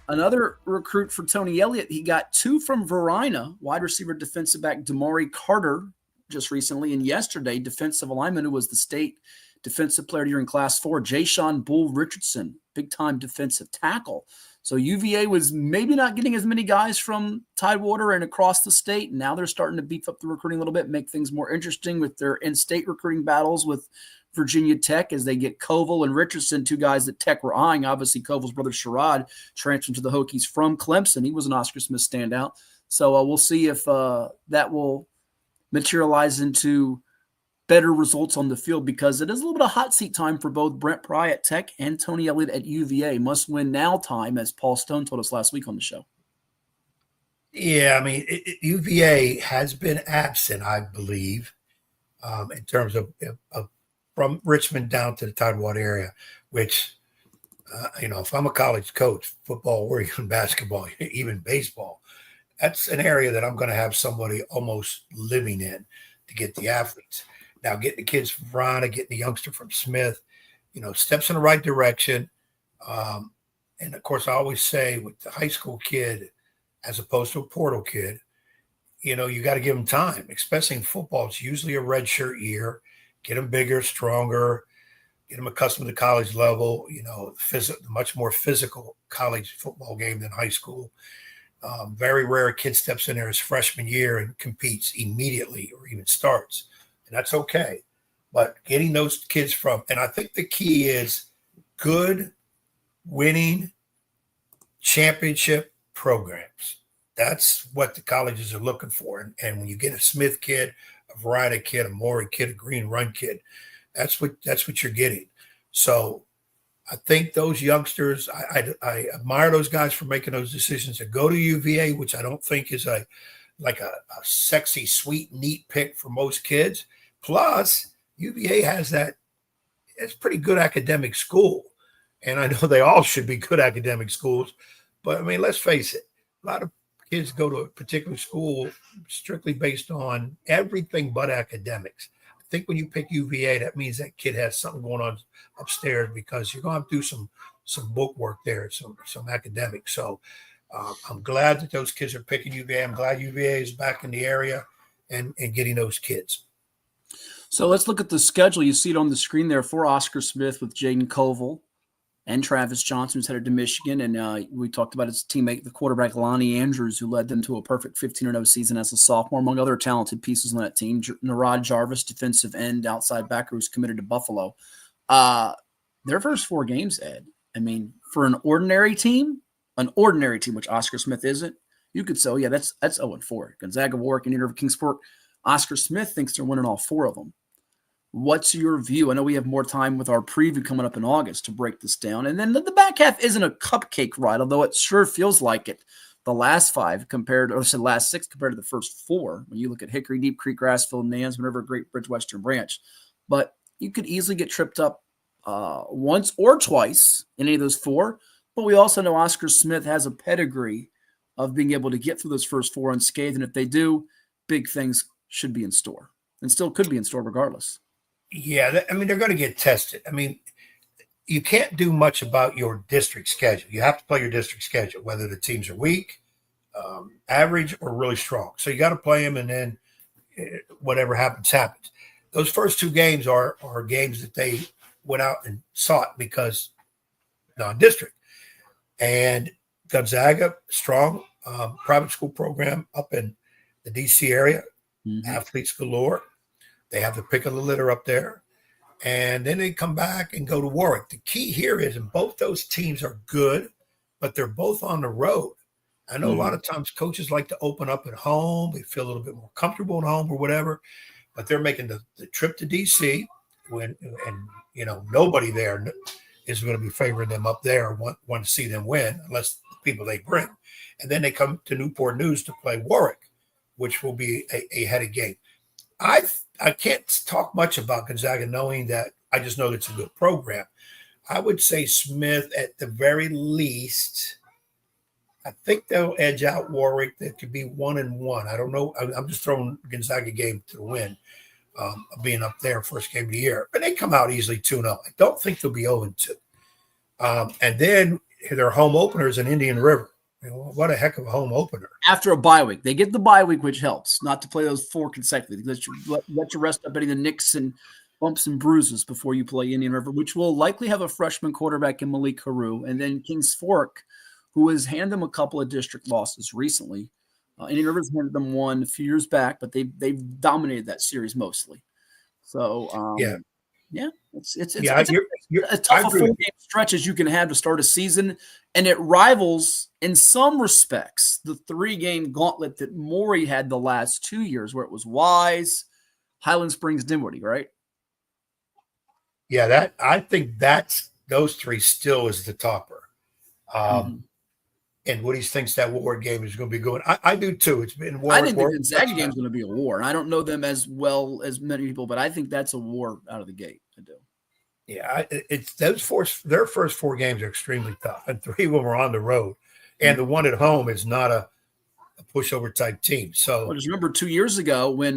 another recruit for Tony Elliott. He got 2 from Verina, wide receiver defensive back Damari Carter just recently, and yesterday defensive lineman who was the state defensive player during Class 4, Jayshon Bull Richardson, big-time defensive tackle. So UVA was maybe not getting as many guys from Tidewater and across the state. Now they're starting to beef up the recruiting a little bit, make things more interesting with their in-state recruiting battles with Virginia Tech as they get Covil and Richardson, 2 guys that Tech were eyeing. Obviously, Covil's brother Sherrod transferred to the Hokies from Clemson. He was an Oscar Smith standout. So we'll see if that will materialize into better results on the field, because it is a little bit of hot seat time for both Brent Pry at Tech and Tony Elliott at UVA. Must win now time, as Paul Stone told us last week on the show. Yeah, I mean, UVA has been absent, I believe, in terms of from Richmond down to the Tidewater area, which, if I'm a college coach, football or even basketball, even baseball, that's an area that I'm going to have somebody almost living in to get the athletes. Now, getting the kids from Verona, getting the youngster from Smith, steps in the right direction. And, of course, I always say with the high school kid, as opposed to a portal kid, you got to give them time, especially in football. It's usually a redshirt year. Get them bigger, stronger, get them accustomed to college level, much more physical college football game than high school. Very rare a kid steps in there his freshman year and competes immediately or even starts. And that's okay. But getting those kids and I think the key is good, winning, championship programs. That's what the colleges are looking for. And when you get a Smith kid, a Verona kid, a Maury kid, a Green Run kid, that's what you're getting. So I think those youngsters, I admire those guys for making those decisions to go to UVA, which I don't think is a sexy, sweet, neat pick for most kids. Plus, UVA has that, it's pretty good academic school. And I know they all should be good academic schools. But, I mean, let's face it, a lot of kids go to a particular school strictly based on everything but academics. I think when you pick UVA, that means that kid has something going on upstairs, because you're going to have to do some book work there, some academics. So I'm glad that those kids are picking UVA. I'm glad UVA is back in the area and getting those kids. So let's look at the schedule. You see it on the screen there for Oscar Smith with Jayden Covil and Travis Johnson, who's headed to Michigan. And we talked about his teammate, the quarterback Lonnie Andrews, who led them to a perfect 15-0 season as a sophomore, among other talented pieces on that team. Narod Jarvis, defensive end, outside backer, who's committed to Buffalo. Their first 4 games, Ed, I mean, for an ordinary team, which Oscar Smith isn't, you could say, that's 0-4. Gonzaga, Warwick, and University of Kingsport. Oscar Smith thinks they're winning all 4 of them. What's your view? I know we have more time with our preview coming up in August to break this down. And then the back half isn't a cupcake ride, although it sure feels like it. The last 5 last 6 compared to the first 4, when you look at Hickory, Deep Creek, Grassville, Nance, whatever, Great Bridge, Western Branch. But you could easily get tripped up once or twice in any of those 4. But we also know Oscar Smith has a pedigree of being able to get through those first 4 unscathed. And if they do, big things should be in store, and still could be in store regardless. Yeah, they're going to get tested. I mean, you can't do much about your district schedule. You have to play your district schedule, whether the teams are weak, average, or really strong. So you got to play them, and then whatever happens. Those first 2 games are games that they went out and sought because non-district. And Gonzaga, strong private school program up in the D.C. area, athletes galore. They have the pick of the litter up there. And then they come back and go to Warwick. The key here is, and both those teams are good, but they're both on the road. I know a lot of times coaches like to open up at home. They feel a little bit more comfortable at home or whatever, but they're making the trip to D.C. and nobody there is going to be favoring them up there or want to see them win, unless the people they bring. And then they come to Newport News to play Warwick, which will be a headed game. I can't talk much about Gonzaga, knowing that I just know it's a good program. I would say Smith, at the very least, I think they'll edge out Warwick. That could be 1-1. I don't know. I'm just throwing Gonzaga game to the win, being up there first game of the year. But they come out easily 2-0. I don't think they'll be 0-2. And then their home opener is in Indian River. What a heck of a home opener. After a bye week. They get the bye week, which helps, not to play those 4 consecutively. Let you rest up any of the nicks and bumps and bruises before you play Indian River, which will likely have a freshman quarterback in Malik Haru. And then Kings Fork, who has handed them a couple of district losses recently. Indian River's handed them one a few years back, but they've dominated that series mostly. So, it's a tough 4-game stretch as you can have to start a season, and it rivals in some respects the 3-game gauntlet that Maury had the last 2 years, where it was Wise, Highland Springs, Dinwiddie, right? Yeah, I think those three still is the topper. And Woody thinks that Warwick game is going to be going. I do too. It's been Warwick. I think the Gonzaga game is going to be a war. And I don't know them as well as many people, but I think that's a war out of the gate. I do. Yeah, it's their first 4 games are extremely tough, and 3 of them are on the road, and the one at home is not a pushover type team. So just remember 2 years ago when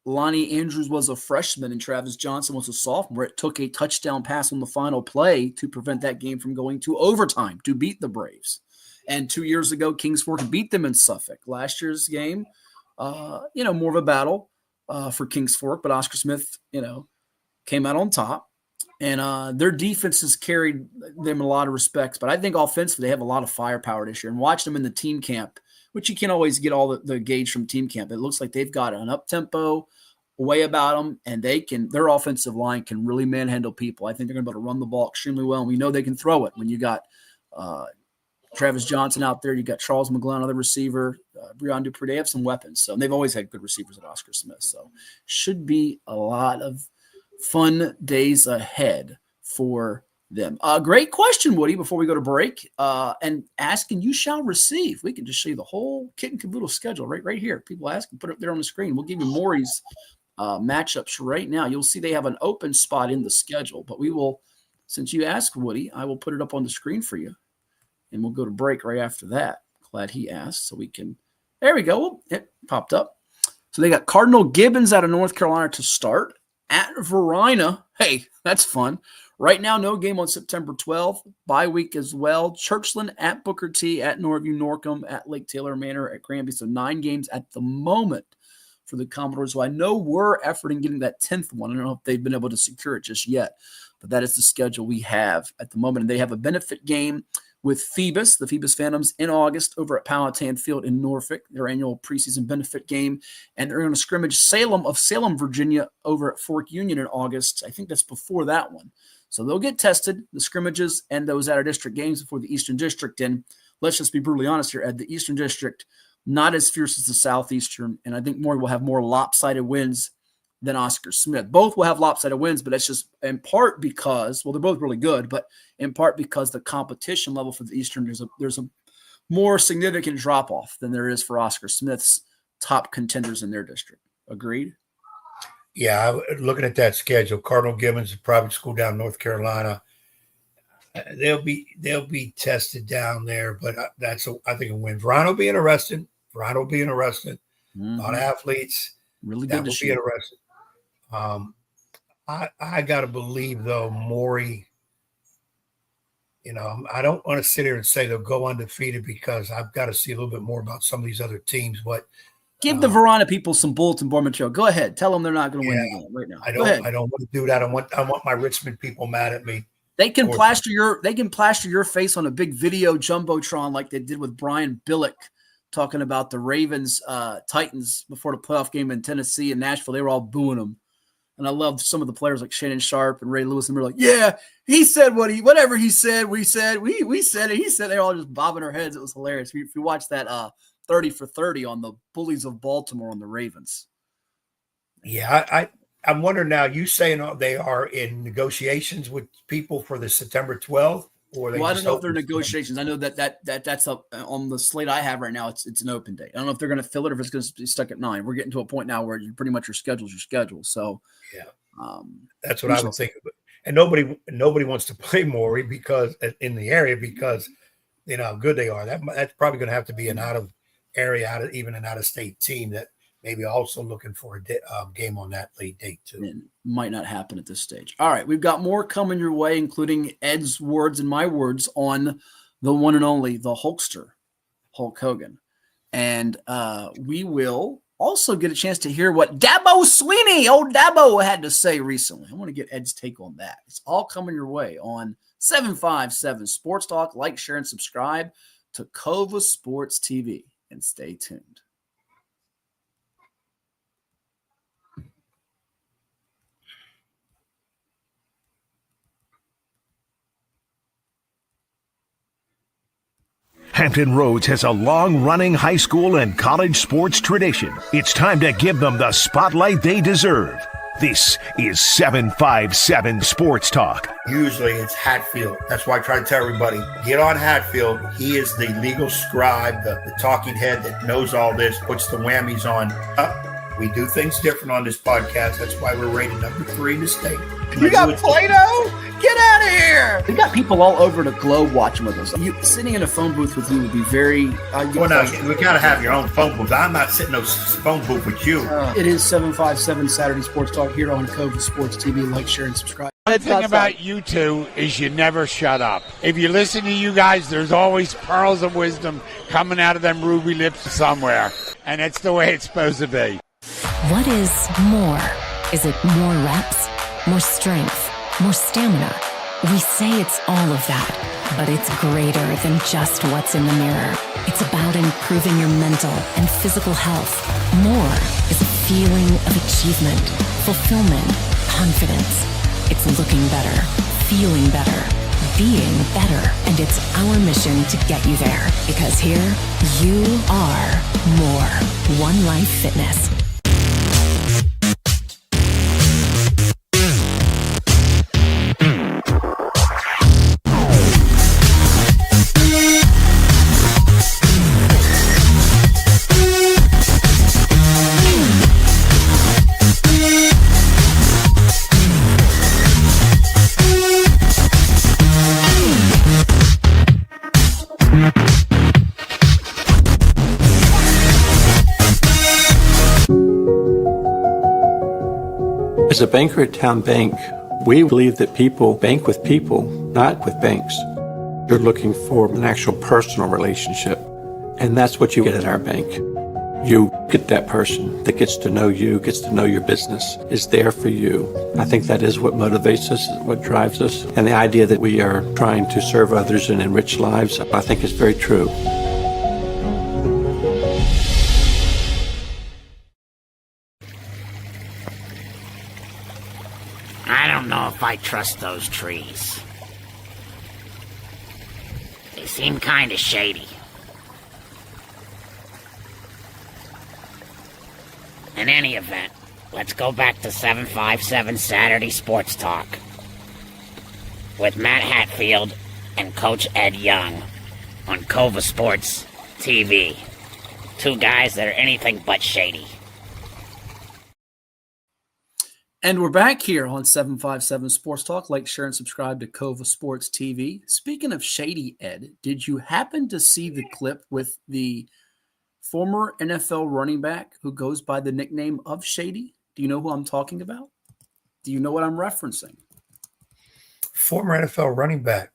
Lonnie Andrews was a freshman and Travis Johnson was a sophomore, it took a touchdown pass on the final play to prevent that game from going to overtime to beat the Braves. And 2 years ago, Kings Fork beat them in Suffolk. Last year's game, more of a battle for Kings Fork, but Oscar Smith, came out on top. And their defense has carried them a lot of respects. But I think offensively, they have a lot of firepower this year. And watching them in the team camp, which you can't always get all the gauge from team camp, it looks like they've got an up-tempo way about them, and their offensive line can really manhandle people. I think they're going to be able to run the ball extremely well, and we know they can throw it when you got Travis Johnson out there. You got Charles McGlone, another receiver, Breon Dupree. They have some weapons. So they've always had good receivers at Oscar Smith. So should be a lot of fun days ahead for them. Great question, Woody, before we go to break. And asking, you shall receive. We can just show you the whole kit and caboodle schedule right here. People ask and put it up there on the screen. We'll give you Maury's matchups right now. You'll see they have an open spot in the schedule, but we will, since you asked, Woody, I will put it up on the screen for you. And we'll go to break right after that. Glad he asked, so we can. There we go. It popped up. So they got Cardinal Gibbons out of North Carolina to start at Verina. Hey, that's fun. Right now, no game on September 12th. Bye week as well. Churchland at Booker T, at Norview Norcom, at Lake Taylor Manor, at Granby. So 9 games at the moment for the Commodores, who I know were efforting getting that 10th one. I don't know if they've been able to secure it just yet, but that is the schedule we have at the moment. And they have a benefit game with Phoebus, the Phoebus Phantoms, in August over at Powhatan Field in Norfolk, their annual preseason benefit game. And they're going to scrimmage Salem of Salem, Virginia, over at Fork Union in August. I think that's before that one. So they'll get tested, the scrimmages and those out-of-district games before the Eastern District. And let's just be brutally honest here, Ed, the Eastern District, not as fierce as the Southeastern. And I think Maury will have more lopsided wins than Oscar Smith. Both will have lopsided wins, but that's just in part because, well, they're both really good, but in part because the competition level for the Eastern, there's a more significant drop-off than there is for Oscar Smith's top contenders in their district. Agreed? Yeah, looking at that schedule, Cardinal Gibbons, a private school down in North Carolina, they'll be tested down there, but I think a win. Verino will be interesting. Mm-hmm. A lot of athletes. Really good to be interesting. I got to believe, though, Maury, I don't want to sit here and say they'll go undefeated because I've got to see a little bit more about some of these other teams. But give the Verona people some bulletin board material. Go ahead. Tell them they're not going to win the game right now. I don't want to do that. I want my Richmond people mad at me. They can plaster your face on a big video jumbotron like they did with Brian Billick talking about the Ravens Titans before the playoff game in Tennessee and Nashville. They were all booing them. And I loved some of the players like Shannon Sharp and Ray Lewis, and we were like, yeah, he said whatever he said, we said it. He said they're all just bobbing their heads. It was hilarious. If you watch that 30 for 30 on the Bullies of Baltimore on the Ravens. Yeah, I'm wondering now, you saying they are in negotiations with people for the September 12th? Or I don't know if they're negotiations. I know that's up on the slate I have right now. It's an open date. I don't know if they're going to fill it or if it's going to be stuck at 9. We're getting to a point now where pretty much your schedule. So yeah, that's what I would think. And nobody wants to play Maury because in the area because you know how good they are. That's probably going to have to be an out of state team that maybe also looking for a game on that late date too. It might not happen at this stage. All right, we've got more coming your way, including Ed's words and my words on the one and only, the Hulkster, Hulk Hogan. And we will also get a chance to hear what Dabo Sweeney, old Dabo, had to say recently. I want to get Ed's take on that. It's all coming your way on 757 Sports Talk. Like, share, and subscribe to Covil Sports TV. And stay tuned. Hampton Roads has a long-running high school and college sports tradition. It's time to give them the spotlight they deserve. This is 757 Sports Talk. Usually it's Hatfield. That's why I try to tell everybody, get on Hatfield. He is the legal scribe, the talking head that knows all this, puts the whammies on. We do things different on this podcast. That's why we're rated number 3 in the state. You got Play-Doh? Get out of here! We got people all over the globe watching with us. Sitting in a phone booth with you would be very... we got to have your own phone booth. I'm not sitting in no phone booth with you. It is 757 Saturday Sports Talk here on Covil Sports TV. Like, share, and subscribe. The thing about you two is you never shut up. If you listen to you guys, there's always pearls of wisdom coming out of them ruby lips somewhere. And that's the way it's supposed to be. What is more? Is it more reps, more strength, more stamina? We say it's all of that, but it's greater than just what's in the mirror. It's about improving your mental and physical health. More is a feeling of achievement, fulfillment, confidence. It's looking better, feeling better, being better, and it's our mission to get you there. Because here, you are more. One Life Fitness. As a banker at Town Bank, we believe that people bank with people, not with banks. You're looking for an actual personal relationship, and that's what you get at our bank. You get that person that gets to know you, gets to know your business, is there for you. I think that is what motivates us, what drives us, and the idea that we are trying to serve others and enrich lives, I think is very true. I don't know if I trust those trees. They seem kind of shady. In any event, let's go back to 757 Saturday Sports Talk with Matt Hatfield and Coach Ed Young on Covil Sports TV. Two guys that are anything but shady. And we're back here on 757 Sports Talk. Like, share, and subscribe to Covil Sports TV. Speaking of shady, Ed, did you happen to see the clip with the former NFL running back who goes by the nickname of Shady? Do you know who I'm talking about? Do you know what I'm referencing? Former NFL running back.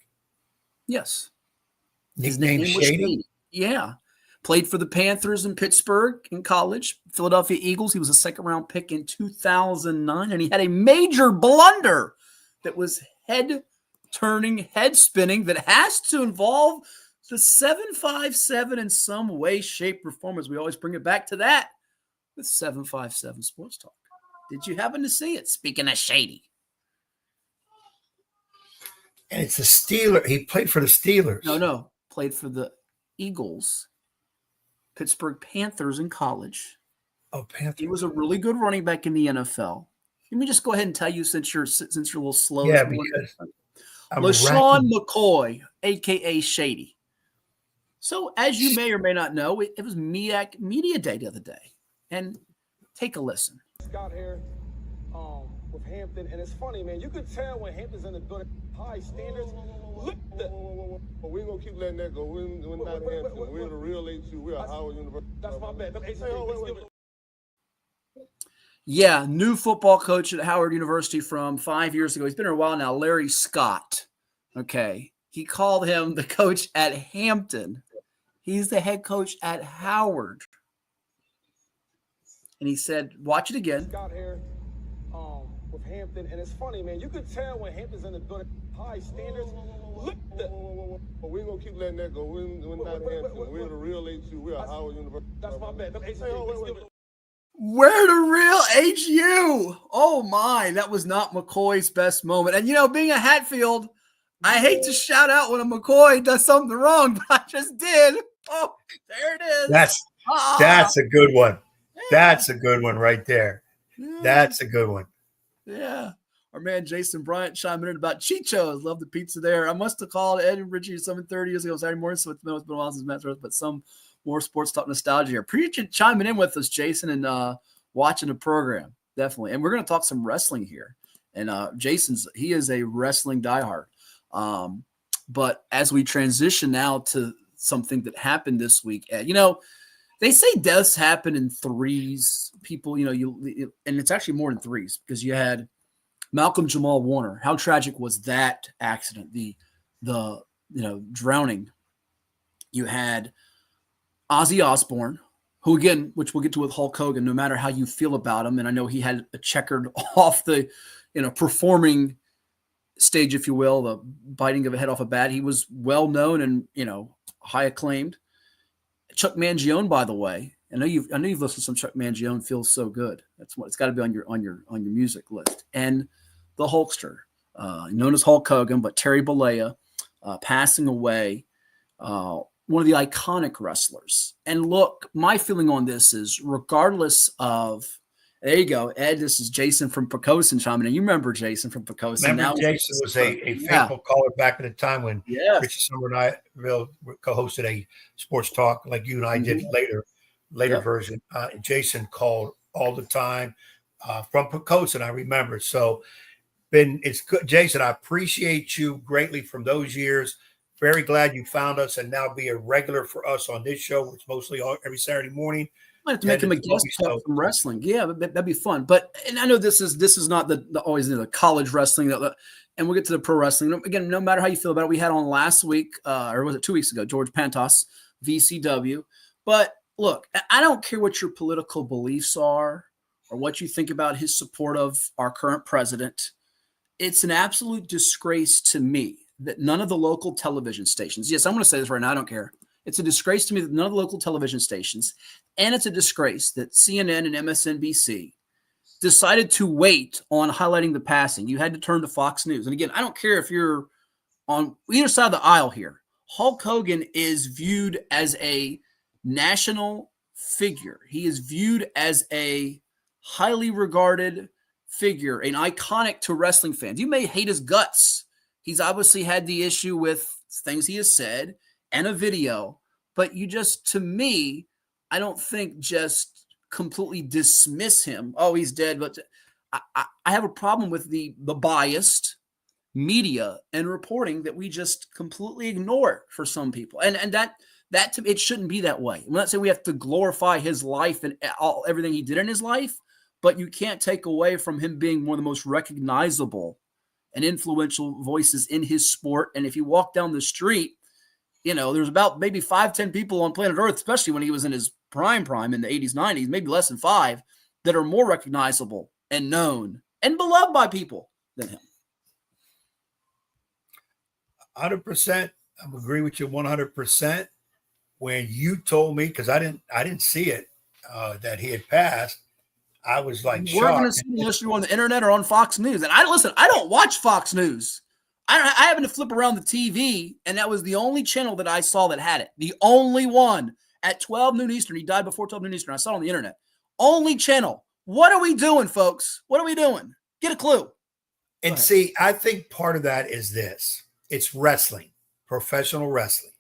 Yes. His name was Shady? Yeah. Played for the Panthers in Pittsburgh in college, Philadelphia Eagles. He was a second-round pick in 2009, and he had a major blunder that was head-turning, head-spinning that has to involve the 757 in some way, shape, or form, as we always bring it back to that with 757 Sports Talk. Did you happen to see it? Speaking of shady. And it's a Steeler. He played for the Steelers. No. Played for the Eagles. Pittsburgh Panthers in college. Oh, Panthers. He was a really good running back in the NFL. Let me just go ahead and tell you, since you're a little slow. Yeah, because LaShawn McCoy, a.k.a. Shady. So, as you may or may not know, it was MEAC Media Day the other day. And take a listen. Scott here with Hampton. And it's funny, man. You could tell when Hampton's in the building, high standards. Look at that. We ain't going to keep letting that go. We're not Hampton. We're the real HU. We're Howard University. That's my bad. Yeah, new football coach at Howard University from 5 years ago. He's been here a while now, Larry Scott. Okay. He called him the coach at Hampton. He's the head coach at Howard. And he said, watch it again. Scott here with Hampton. And it's funny, man. You could tell when Hampton's in the building, high standards. Look at that. We ain't going to keep letting that go. We're not Hampton. We're the real HU. We're Howard University. That's my bad. We're the real HU. Oh, my. That was not McCoy's best moment. And, being a Hatfield, I hate to shout out when a McCoy does something wrong, but I just did. Oh, there it is. That's a good one. That's a good one right there. That's a good one. Yeah. Our man Jason Bryant chiming in about Chicho's. Love the pizza there. I must have called Ed and Richie 7:30 years ago Saturday morning, so it's been a while since Matt Rose, but some more sports talk nostalgia here. Appreciate you chiming in with us, Jason, and watching the program. Definitely. And we're going to talk some wrestling here. And he is a wrestling diehard. But as we transition now to something that happened this week, Ed, they say deaths happen in threes. People, and it's actually more than threes because you had Malcolm Jamal Warner. How tragic was that accident? The drowning. You had Ozzy Osbourne, who again, which we'll get to with Hulk Hogan, no matter how you feel about him. And I know he had a checkered off the, performing stage, if you will, the biting of a head off a bat. He was well known and, high acclaimed. Chuck Mangione, by the way, I know you've listened to some Chuck Mangione. Feels so good. That's what it's got to be on your music list. And the Hulkster, known as Hulk Hogan, but Terry Bollea, passing away. One of the iconic wrestlers. And look, my feeling on this is regardless of, there you go, Ed, this is Jason from Pocosin chiming in. You remember Jason from Pocosin. Remember Jason was a faithful caller back in the time when Richard Summer and I co-hosted a sports talk like you and I did later version. Jason called all the time from Pocosin, I remember. So it's good. Jason, I appreciate you greatly from those years. Very glad you found us and now be a regular for us on this show, which mostly every Saturday morning. I have to make him a guest talk from wrestling. Yeah, that'd be fun. But and I know this is not always the college wrestling, and we'll get to the pro wrestling. Again, no matter how you feel about it, we had on last week, or was it 2 weeks ago, George Pantos, VCW. But look, I don't care what your political beliefs are or what you think about his support of our current president. It's an absolute disgrace to me that none of the local television stations, yes, I'm going to say this right now, I don't care. It's a disgrace to me that none of the local television stations, and it's a disgrace that CNN and MSNBC decided to wait on highlighting the passing. You had to turn to Fox News. And again, I don't care if you're on either side of the aisle here. Hulk Hogan is viewed as a national figure. He is viewed as a highly regarded figure, an iconic to wrestling fans. You may hate his guts. He's obviously had the issue with things he has said and a video, but you just, to me, I don't think just completely dismiss him. Oh, he's dead. But I have a problem with the biased media and reporting that we just completely ignore for some people. And that it shouldn't be that way. I'm not saying we have to glorify his life and everything he did in his life, but you can't take away from him being one of the most recognizable and influential voices in his sport. And if you walk down the street, there's about maybe 5-10 people on planet Earth, especially when he was in his prime in the 80s, 90s, maybe less than 5, that are more recognizable and known and beloved by people than him. 100%. I agree with you 100%. When you told me, because I didn't see it, that he had passed, I was like, we're going to see unless you're on the internet or on Fox News. And I don't watch Fox News. I happened to flip around the TV, and that was the only channel that I saw that had it. The only one at 12 noon Eastern. He died before 12 noon Eastern. I saw it on the internet. Only channel. What are we doing, folks? What are we doing? Get a clue. And see, I think part of that is this. It's wrestling, professional wrestling.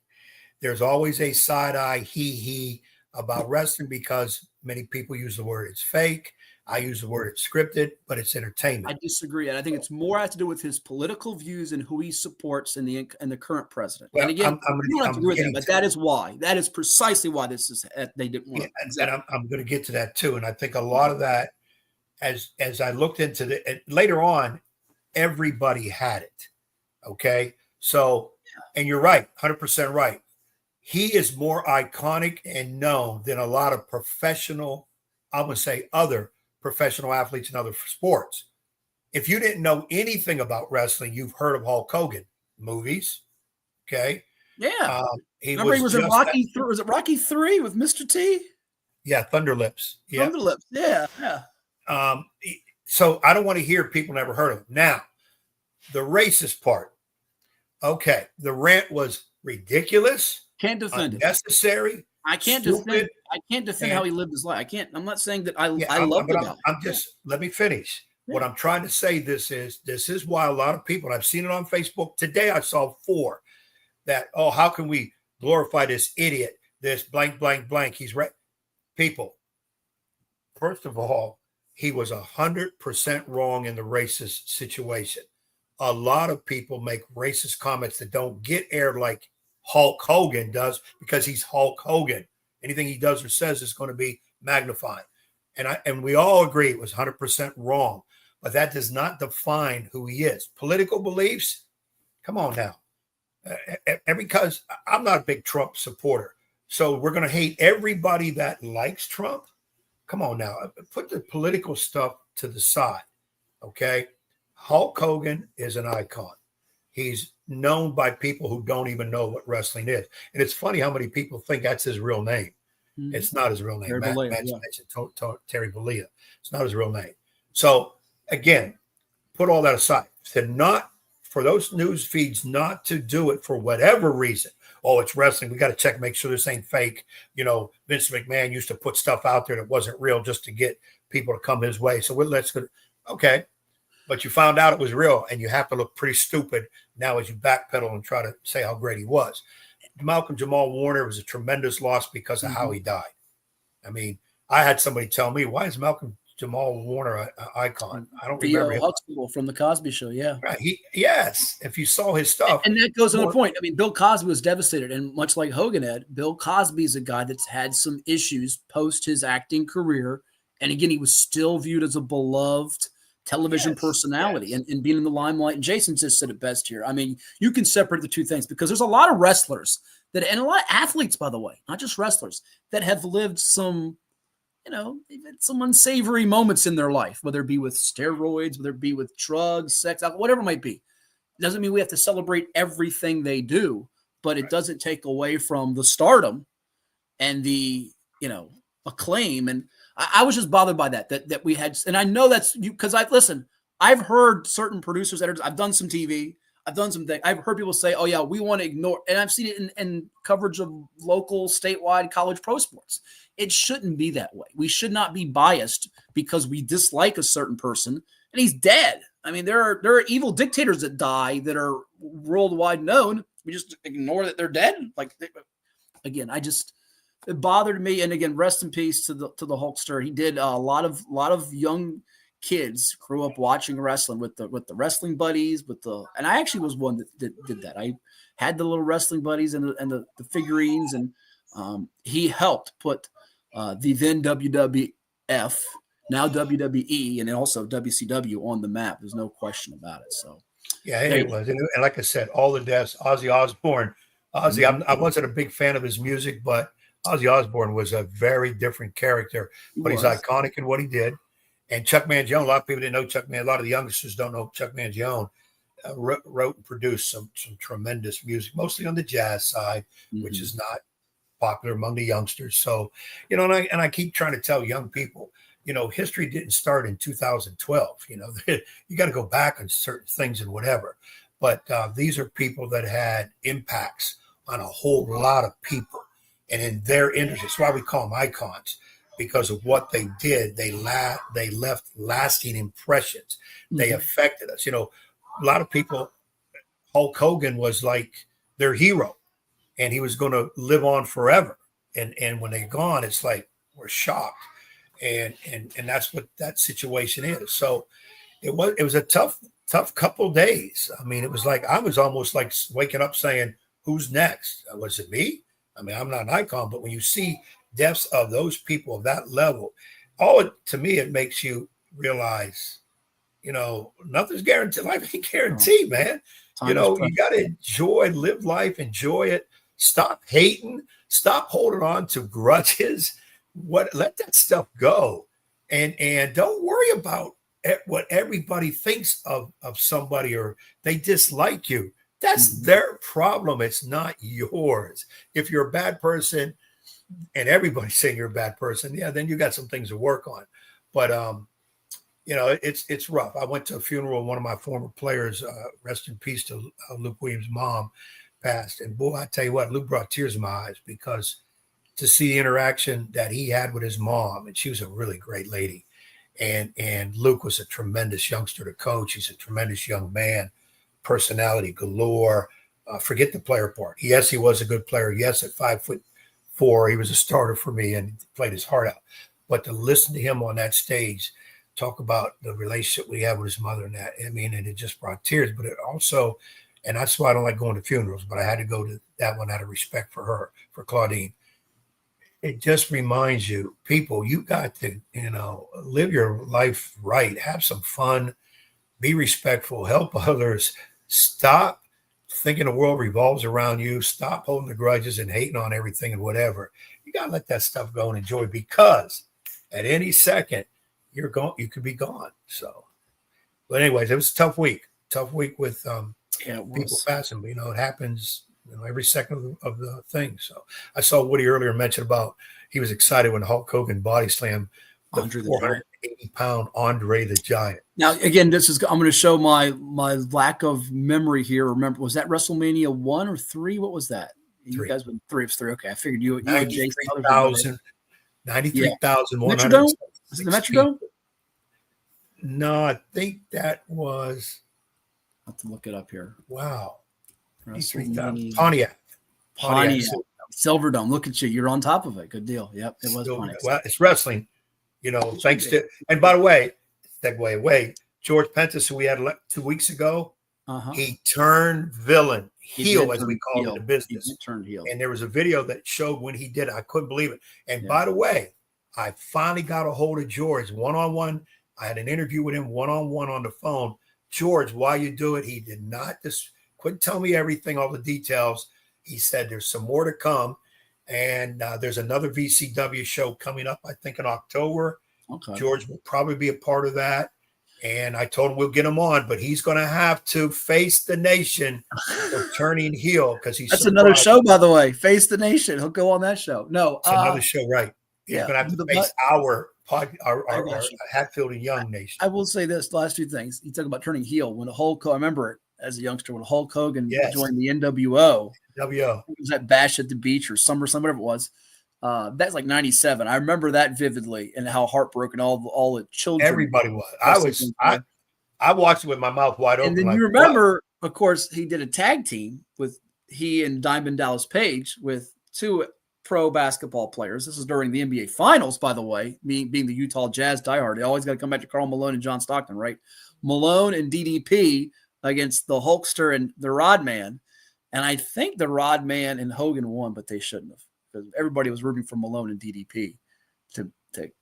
There's always a side eye, he about wrestling because many people use the word it's fake. I use the word it's scripted, but it's entertainment. I disagree. And I think it's more has to do with his political views and who he supports and the current president. Well, and again, you don't have to agree with him, but that is why. That is precisely why this is they didn't want and I'm going to get to that too. And I think a lot of that, as I looked into later on, everybody had it. Okay. So, and you're right, 100% right. He is more iconic and known than a lot of professional, I would say other professional athletes in other sports. If you didn't know anything about wrestling, you've heard of Hulk Hogan movies. Okay. Yeah. Remember he was in Rocky 3. Was it Rocky 3 with Mr. T? Yeah. Thunder Lips. Yeah. Thunder Lips. Yeah. Yeah. So I don't want to hear people never heard of him. Now, the racist part. Okay, the rant was ridiculous. Can't defend unnecessary. it. I can't defend. I can't defend how he lived his life. I can't. I'm not saying that I love the guy. I'm just let me finish. Yeah. What I'm trying to say this is why a lot of people, and I've seen it on Facebook today. I saw 4 that, oh, how can we glorify this idiot? This blank, blank, blank. He's right. People, first of all, he was 100% wrong in the racist situation. A lot of people make racist comments that don't get aired like Hulk Hogan does because he's Hulk Hogan. Anything he does or says is going to be magnified. And we all agree it was 100% wrong, but that does not define who he is. Political beliefs, come on now. Because I'm not a big Trump supporter, so we're going to hate everybody that likes Trump. Come on now, put the political stuff to the side, okay? Hulk Hogan is an icon. He's known by people who don't even know what wrestling is. And it's funny how many people think that's his real name. Mm-hmm. It's not his real name. Terry Bollea. It's not his real name. So, again, put all that aside. For those news feeds not to do it for whatever reason. Oh, it's wrestling. We got to check, make sure this ain't fake. Vince McMahon used to put stuff out there that wasn't real just to get people to come his way. So let's go. Okay. But you found out it was real, and you have to look pretty stupid now as you backpedal and try to say how great he was. Malcolm Jamal Warner was a tremendous loss because of how he died. I mean, I had somebody tell me, why is Malcolm Jamal Warner an icon? I don't remember him. Huxtable from the Cosby Show, yeah. Right. Yes, if you saw his stuff. And that goes to the point. I mean, Bill Cosby was devastated, and much like Hogan had, Bill Cosby is a guy that's had some issues post his acting career. And again, he was still viewed as a beloved television personality and being in the limelight. And Jason just said it best here. I mean, you can separate the two things because there's a lot of wrestlers and a lot of athletes, by the way, not just wrestlers, that have lived some, some unsavory moments in their life, whether it be with steroids, whether it be with drugs, sex, alcohol, whatever it might be. It doesn't mean we have to celebrate everything they do, but it doesn't take away from the stardom and the, acclaim. And I was just bothered by that we had, and I know that's you because I've heard certain producers, editors, I've done some TV, I've done some things. I've heard people say, oh yeah, we want to ignore, and I've seen it in coverage of local, statewide, college pro sports. It shouldn't be that way. We should not be biased because we dislike a certain person and he's dead. I mean, there are evil dictators that die that are worldwide known. We just ignore that they're dead. It bothered me. And again, rest in peace to the Hulkster. He did a lot of young kids grew up watching wrestling with the wrestling buddies, and I actually was one that did that. I had the little wrestling buddies and the figurines, and he helped put the then WWF, now WWE, and also WCW on the map. There's no question about it. So yeah, it was. And like I said, all the deaths, Ozzy Osbourne. I wasn't a big fan of his music, but Ozzy Osbourne was a very different character, but he's iconic in what he did. And Chuck Mangione, a lot of people didn't know Chuck Mangione. A lot of the youngsters don't know Chuck Mangione. Wrote and produced some tremendous music, mostly on the jazz side, which is not popular among the youngsters. So, and I keep trying to tell young people, history didn't start in 2012. You got to go back on certain things and whatever. But these are people that had impacts on a whole lot of people. And in their industry, that's why we call them icons, because of what they did. They left lasting impressions. They affected us. A lot of people, Hulk Hogan was like their hero, and he was going to live on forever. And when they're gone, it's like we're shocked. And that's what that situation is. So it was a tough couple days. I mean, it was like I was almost like waking up saying, "Who's next? Was it me?" I mean, I'm not an icon, but when you see deaths of those people of that level, to me, it makes you realize, nothing's guaranteed. Life ain't guaranteed, man. You got to live life, enjoy it. Stop hating. Stop holding on to grudges. Let that stuff go, and don't worry about what everybody thinks of somebody or they dislike you. That's their problem. It's not yours. If you're a bad person and everybody's saying you're a bad person, then you got some things to work on. But it's rough. I went to a funeral of one of my former players, rest in peace to Luke Williams' mom, passed. And boy, I tell you what, Luke brought tears in my eyes because to see the interaction that he had with his mom, and she was a really great lady. And Luke was a tremendous youngster to coach. He's a tremendous young man, personality galore. Forget the player part. Yes, he was a good player. Yes, at 5'4", he was a starter for me and played his heart out. But to listen to him on that stage, talk about the relationship we have with his mother and that, I mean, and it just brought tears. But it also, and that's why I don't like going to funerals, but I had to go to that one out of respect for her, for Claudine. It just reminds you, people, you got to, live your life right, have some fun, be respectful, help others, stop thinking the world revolves around you, stop holding the grudges and hating on everything and whatever. You got to let that stuff go and enjoy, because at any second you could be gone. So, but anyways, it was a tough week with people passing, but it happens every second of the thing. So I saw Woody earlier mention about he was excited when Hulk Hogan body slammed the 480-pound Andre the Giant. Now, again, I'm going to show my lack of memory here. Remember, was that WrestleMania 1 or 3? What was that? You guys went 3. It was 3. Okay, I figured you 93,100. Metrodome? Is it the Metrodome? No, I think that was. I'll have to look it up here. Wow. Pontiac. Silverdome. Look at you. You're on top of it. Good deal. Yep. It was Pontiac. Well, it's wrestling, thanks to, and by the way, segue away, George Pentis, who we had 2 weeks ago, he turned villain, heel, as we call it in the business. He turned heel. And there was a video that showed when he did it. I couldn't believe it. And by the way, I finally got a hold of George one-on-one. I had an interview with him one-on-one on the phone. George, why you do it? He did not couldn't tell me everything, all the details. He said there's some more to come. And there's another VCW show coming up, I think, in October. Okay. George will probably be a part of that. And I told him we'll get him on, but he's going to have to face the nation for turning heel, because he's. That's another show, by the way. Face the Nation. He'll go on that show. No, it's another show, right? He's going to have to face our Hatfield and Young Nation. I will say this: last two things. You talk about turning heel. When I remember it as a youngster when Hulk Hogan joined the NWO. It was that Bash at the Beach or SummerSlam, whatever it was. That's like 97. I remember that vividly, and how heartbroken all the children. Everybody was. I watched it with my mouth wide open. And then you remember, of course, he did a tag team with he and Diamond Dallas Page with 2 pro basketball players. This is during the NBA Finals, by the way. Me being the Utah Jazz diehard, they always got to come back to Karl Malone and John Stockton, right? Malone and DDP against the Hulkster and the Rodman. And I think the Rodman and Hogan won, but they shouldn't have, because everybody was rooting for Malone and DDP to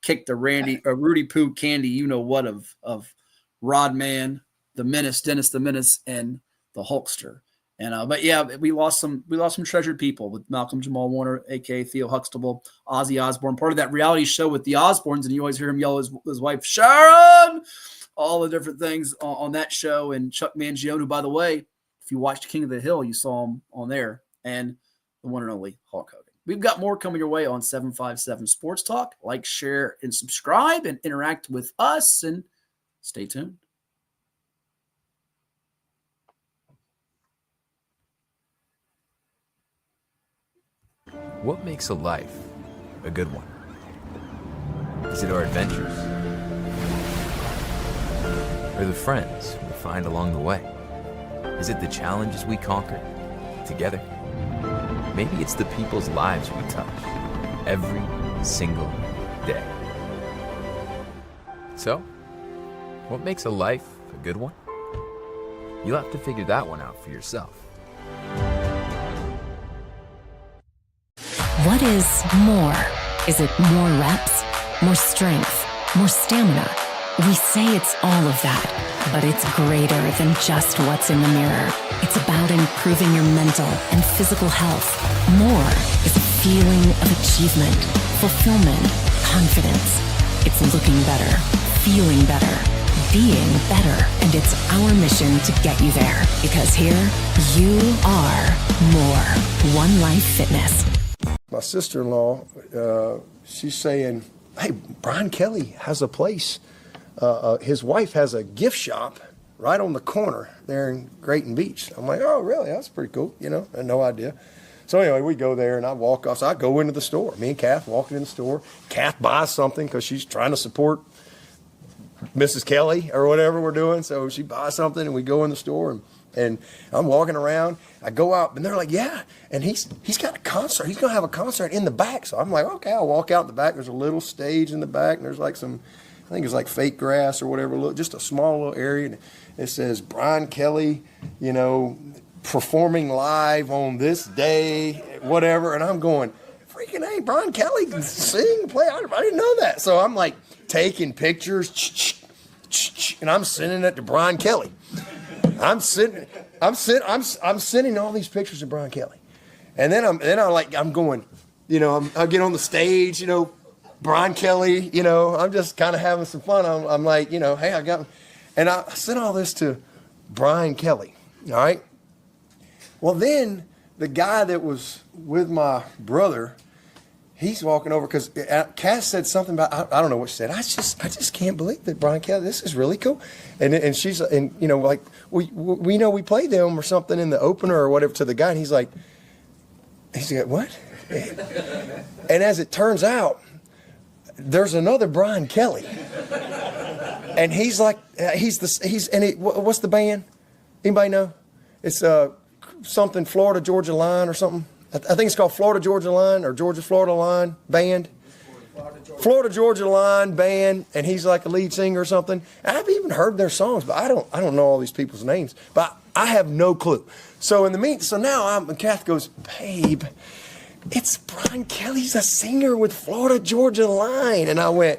kick the Rudy Poo Candy, what of Rodman, the Menace, Dennis the Menace, and the Hulkster. And but yeah, we lost some treasured people with Malcolm Jamal Warner, aka Theo Huxtable, Ozzy Osbourne, part of that reality show with the Osbournes, and you always hear him yell his wife Sharon, all the different things on that show. And Chuck Mangione, who, by the way, if you watched King of the Hill, you saw him on there, and the one and only Hulk Hogan. We've got more coming your way on 757 Sports Talk. Like, share, and subscribe, and interact with us, and stay tuned. What makes a life a good one? Is it our adventures? Or the friends we find along the way? Is it the challenges we conquer together? Maybe it's the people's lives we touch every single day. So, what makes a life a good one? You'll have to figure that one out for yourself. What is more? Is it more reps, more strength, more stamina? We say it's all of that, but it's greater than just what's in the mirror. It's about improving your mental and physical health. More is a feeling of achievement, fulfillment, confidence. It's looking better, feeling better, being better, and it's our mission to get you there. Because here, you are more. One Life Fitness. My sister-in-law, she's saying, hey, Brian Kelly has a place his wife has a gift shop right on the corner there in Grayton Beach. I'm like, oh, really? That's pretty cool. You know, I had no idea. So anyway, we go there and I walk off. So I go into the store. Me and Kath walking in the store. Kath buys something because she's trying to support Mrs. Kelly or whatever we're doing. So she buys something and we go in the store and I'm walking around. I go out and they're like, yeah. And he's got a concert. He's going to have a concert in the back. So I'm like, okay, I'll walk out the back. There's a little stage in the back and there's like some, I think it's like fake grass or whatever. Look, just a small little area. And it says Brian Kelly, you know, performing live on this day, whatever. And I'm going, freaking hey, Brian Kelly can sing, play. I didn't know that. So I'm like taking pictures and I'm sending it to Brian Kelly. I'm sending all these pictures to Brian Kelly. And then I'm going, you know, I get on the stage, you know, Brian Kelly, you know, I'm just kind of having some fun. I'm like, you know, hey, and I sent all this to Brian Kelly. All right. Well, then the guy that was with my brother, he's walking over because Cass said something about, I don't know what she said. I just can't believe that Brian Kelly, this is really cool. And she's, and you know, like, we know we played them or something in the opener or whatever to the guy. And he's like, what? And as it turns out, there's another Brian Kelly. And he's like, what's the band? Anybody know? It's something Florida Georgia Line or something. I think it's called Florida Georgia Line or Georgia Florida Line Band. Florida Georgia Line Band, and he's like a lead singer or something. And I've even heard their songs, but I don't know all these people's names. But I have no clue. So now Kath goes, babe, it's Brian Kelly's a singer with Florida Georgia Line. And I went,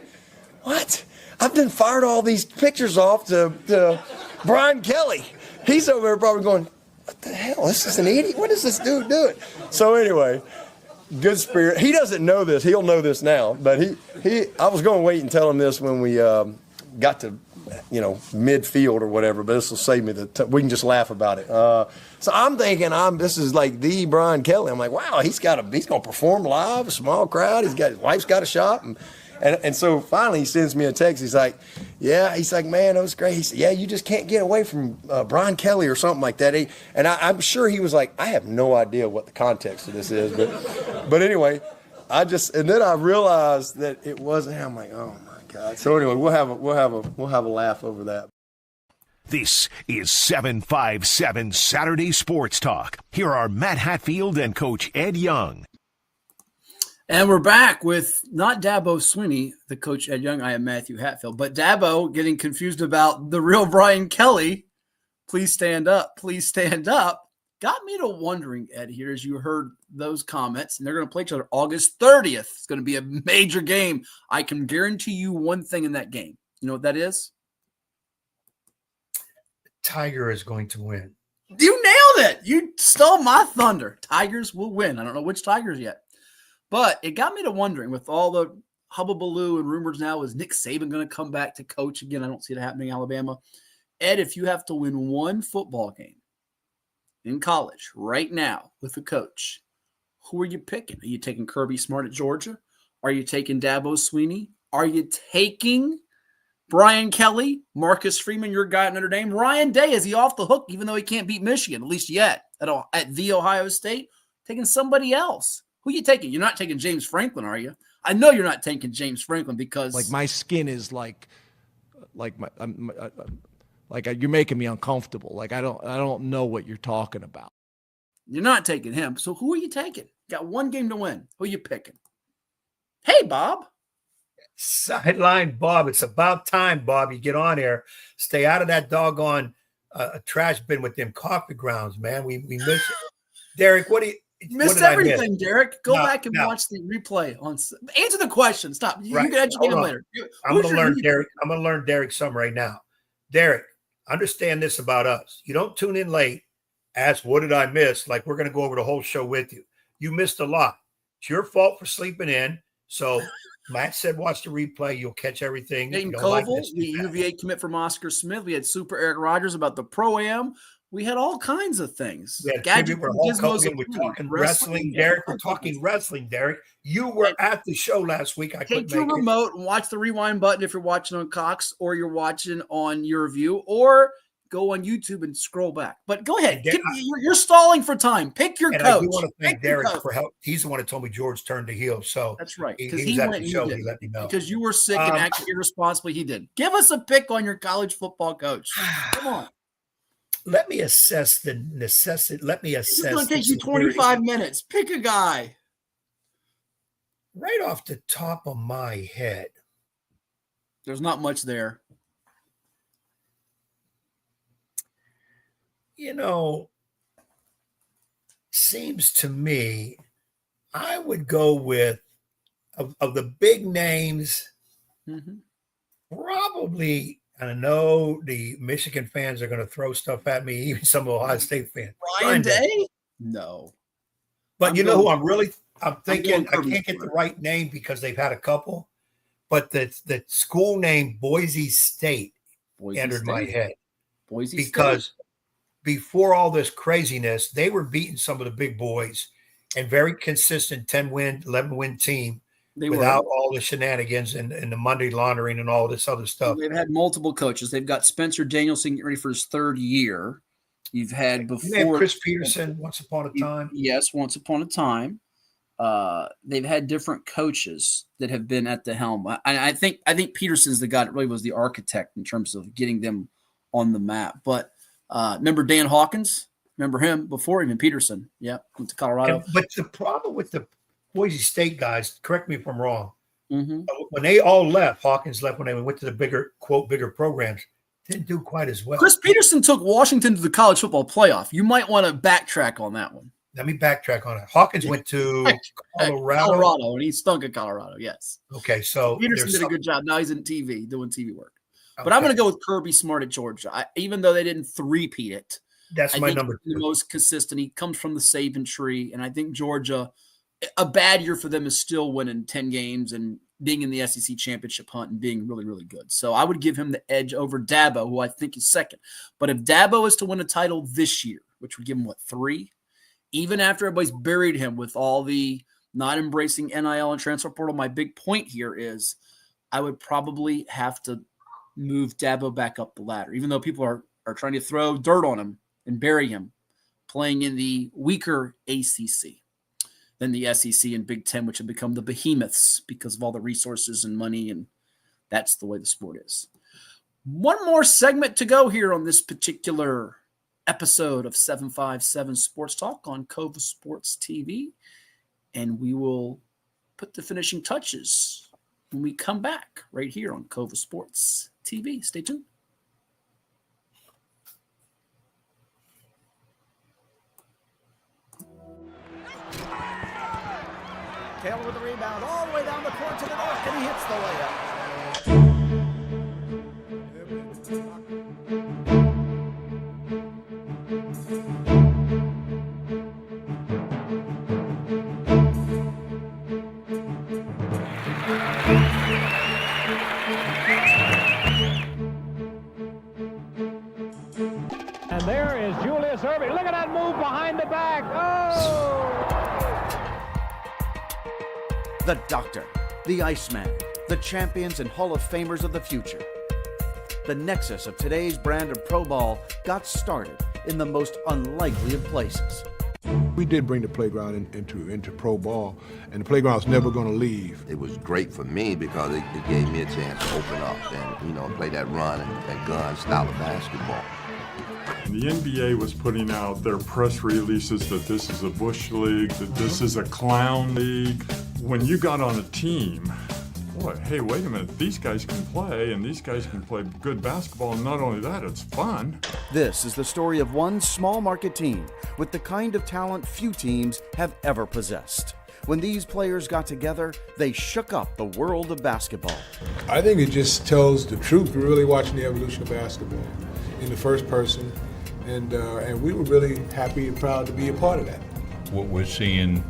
what? I've been fired all these pictures off to Brian Kelly. He's over there probably going, what the hell? This is an idiot. What is this dude doing? So anyway, good spirit. He doesn't know this. He'll know this now. But I was going to wait and tell him this when we got to, you know, midfield or whatever. But this will save me we can just laugh about it. So I'm thinking this is like the Brian Kelly. I'm like, wow, he's going to perform live, a small crowd. His wife's got a shop. And so finally he sends me a text. He's like, yeah, man, that was great. He said, yeah, you just can't get away from Brian Kelly or something like that. And I'm sure he was like, I have no idea what the context of this is. But anyway, and then I realized that it wasn't him. I'm like, oh my God. So anyway, we'll have a laugh over that. This is 757 Saturday Sports Talk. Here are Matt Hatfield and Coach Ed Young. And we're back with not Dabo Swinney, the Coach Ed Young. I am Matthew Hatfield. But Dabo getting confused about the real Brian Kelly. Please stand up. Please stand up. Got me to wondering, Ed, here as you heard those comments. And they're going to play each other August 30th. It's going to be a major game. I can guarantee you one thing in that game. You know what that is? Tiger is going to win. You nailed it. You stole my thunder. Tigers will win. I don't know which Tigers yet. But it got me to wondering, with all the hubbubaloo and rumors now, is Nick Saban going to come back to coach again? I don't see it happening in Alabama. Ed, if you have to win one football game in college right now with a coach, who are you picking? Are you taking Kirby Smart at Georgia? Are you taking Dabo Swinney? Are you taking Brian Kelly, Marcus Freeman, your guy at Notre Dame? Ryan Day, is he off the hook even though he can't beat Michigan, at least yet, at the Ohio State? Taking somebody else. Who are you taking? You're not taking James Franklin, are you? I know you're not taking James Franklin because like my skin is like you're making me uncomfortable. Like I don't know what you're talking about. You're not taking him. So who are you taking? Got one game to win. Who are you picking? Hey, Bob. Sideline Bob. It's about time, Bob. You get on here. Stay out of that doggone trash bin with them coffee grounds, man. We miss it. Derek, what do you? Missed everything, Derek. Go back and watch the replay. Answer the question. Stop. You can educate him later. I'm going to learn Derek. I'm going to learn Derek some right now. Derek, understand this about us. You don't tune in late, ask what did I miss? Like we're going to go over the whole show with you. You missed a lot. It's your fault for sleeping in. So Matt said watch the replay. You'll catch everything. Jayden Covil, the UVA commit from Oscar Smith. We had Super Eric Rogers about the Pro-Am. We had all kinds of things. We had Gadgets tribute and where Hulk gizmos Hogan, we're aplenty. talking wrestling, Derek. We're talking wrestling, Derek. You were at the show last week. I couldn't Take your make it. remote and watch the rewind button if you're watching on Cox or you're watching on your view, or go on YouTube and scroll back. But go ahead. You're stalling for time. Pick your And coach. I do want to thank Pick your Derek coach. for help. He's the one that told me George turned to heel. So that's right. He Because was at went the and show. you He did. let me know. Because you were sick and acted irresponsibly. He did. Give us a pick on your college football coach. Come on. Let me assess the necessity. Let me assess. It's going to take you 25 minutes. Pick a guy. Right off the top of my head. There's not much there. You know, seems to me I would go with of the big names, probably. And I know the Michigan fans are going to throw stuff at me, even some Ohio State fans. Ryan Day? No. But you know who I'm thinking I can't get the right name because they've had a couple, but the school name Boise State entered my head. Because before all this craziness, they were beating some of the big boys and very consistent 10-win, 11-win team. Without all the shenanigans and the Monday laundering and all this other stuff. They've had multiple coaches. They've got Spencer Danielson getting ready for his third year. You've had before Chris Peterson once upon a time. Yes, once upon a time. They've had different coaches that have been at the helm. I think Peterson's the guy that really was the architect in terms of getting them on the map. But remember Dan Hawkins? Remember him before even Peterson? Yeah, went to Colorado. But the problem with the Boise State guys, correct me if I'm wrong. Mm-hmm. When they all left, Hawkins left when they went to the bigger programs, didn't do quite as well. Chris Peterson took Washington to the college football playoff. You might want to backtrack on that one. Let me backtrack on it. Hawkins went to Colorado. And he stunk at Colorado, yes. Okay, so Peterson did a good job. Now he's in TV, doing TV work. But I'm going to go with Kirby Smart at Georgia. Even though they didn't three-peat it. That's my number 2. The most consistent. He comes from the Saban tree, and I think Georgia – a bad year for them is still winning 10 games and being in the SEC championship hunt and being really, really good. So I would give him the edge over Dabo, who I think is second. But if Dabo is to win a title this year, which would give him, 3? Even after everybody's buried him with all the not embracing NIL and transfer portal, my big point here is I would probably have to move Dabo back up the ladder, even though people are trying to throw dirt on him and bury him playing in the weaker ACC. Than the SEC and Big Ten, which have become the behemoths because of all the resources and money, and that's the way the sport is. One more segment to go here on this particular episode of 757 Sports Talk on Covil Sports TV, and we will put the finishing touches when we come back right here on Covil Sports TV. Stay tuned. Taylor with the rebound all the way down the court to the north, and he hits the layup. And there is Julius Irving. Look at that move behind the back. Oh! The Doctor, the Iceman, the champions and Hall of Famers of the future. The nexus of today's brand of pro ball got started in the most unlikely of places. We did bring the playground into pro ball, and the playground's never going to leave. It was great for me because it gave me a chance to open up and, play that run and that gun style of basketball. The NBA was putting out their press releases that this is a Bush League, that this is a clown league. When you got on a team, boy, hey, wait a minute, these guys can play, and these guys can play good basketball, and not only that, it's fun. This is the story of one small market team with the kind of talent few teams have ever possessed. When these players got together, they shook up the world of basketball. I think it just tells the truth. We're really watching the evolution of basketball in the first person, and we were really happy and proud to be a part of that. What we're seeing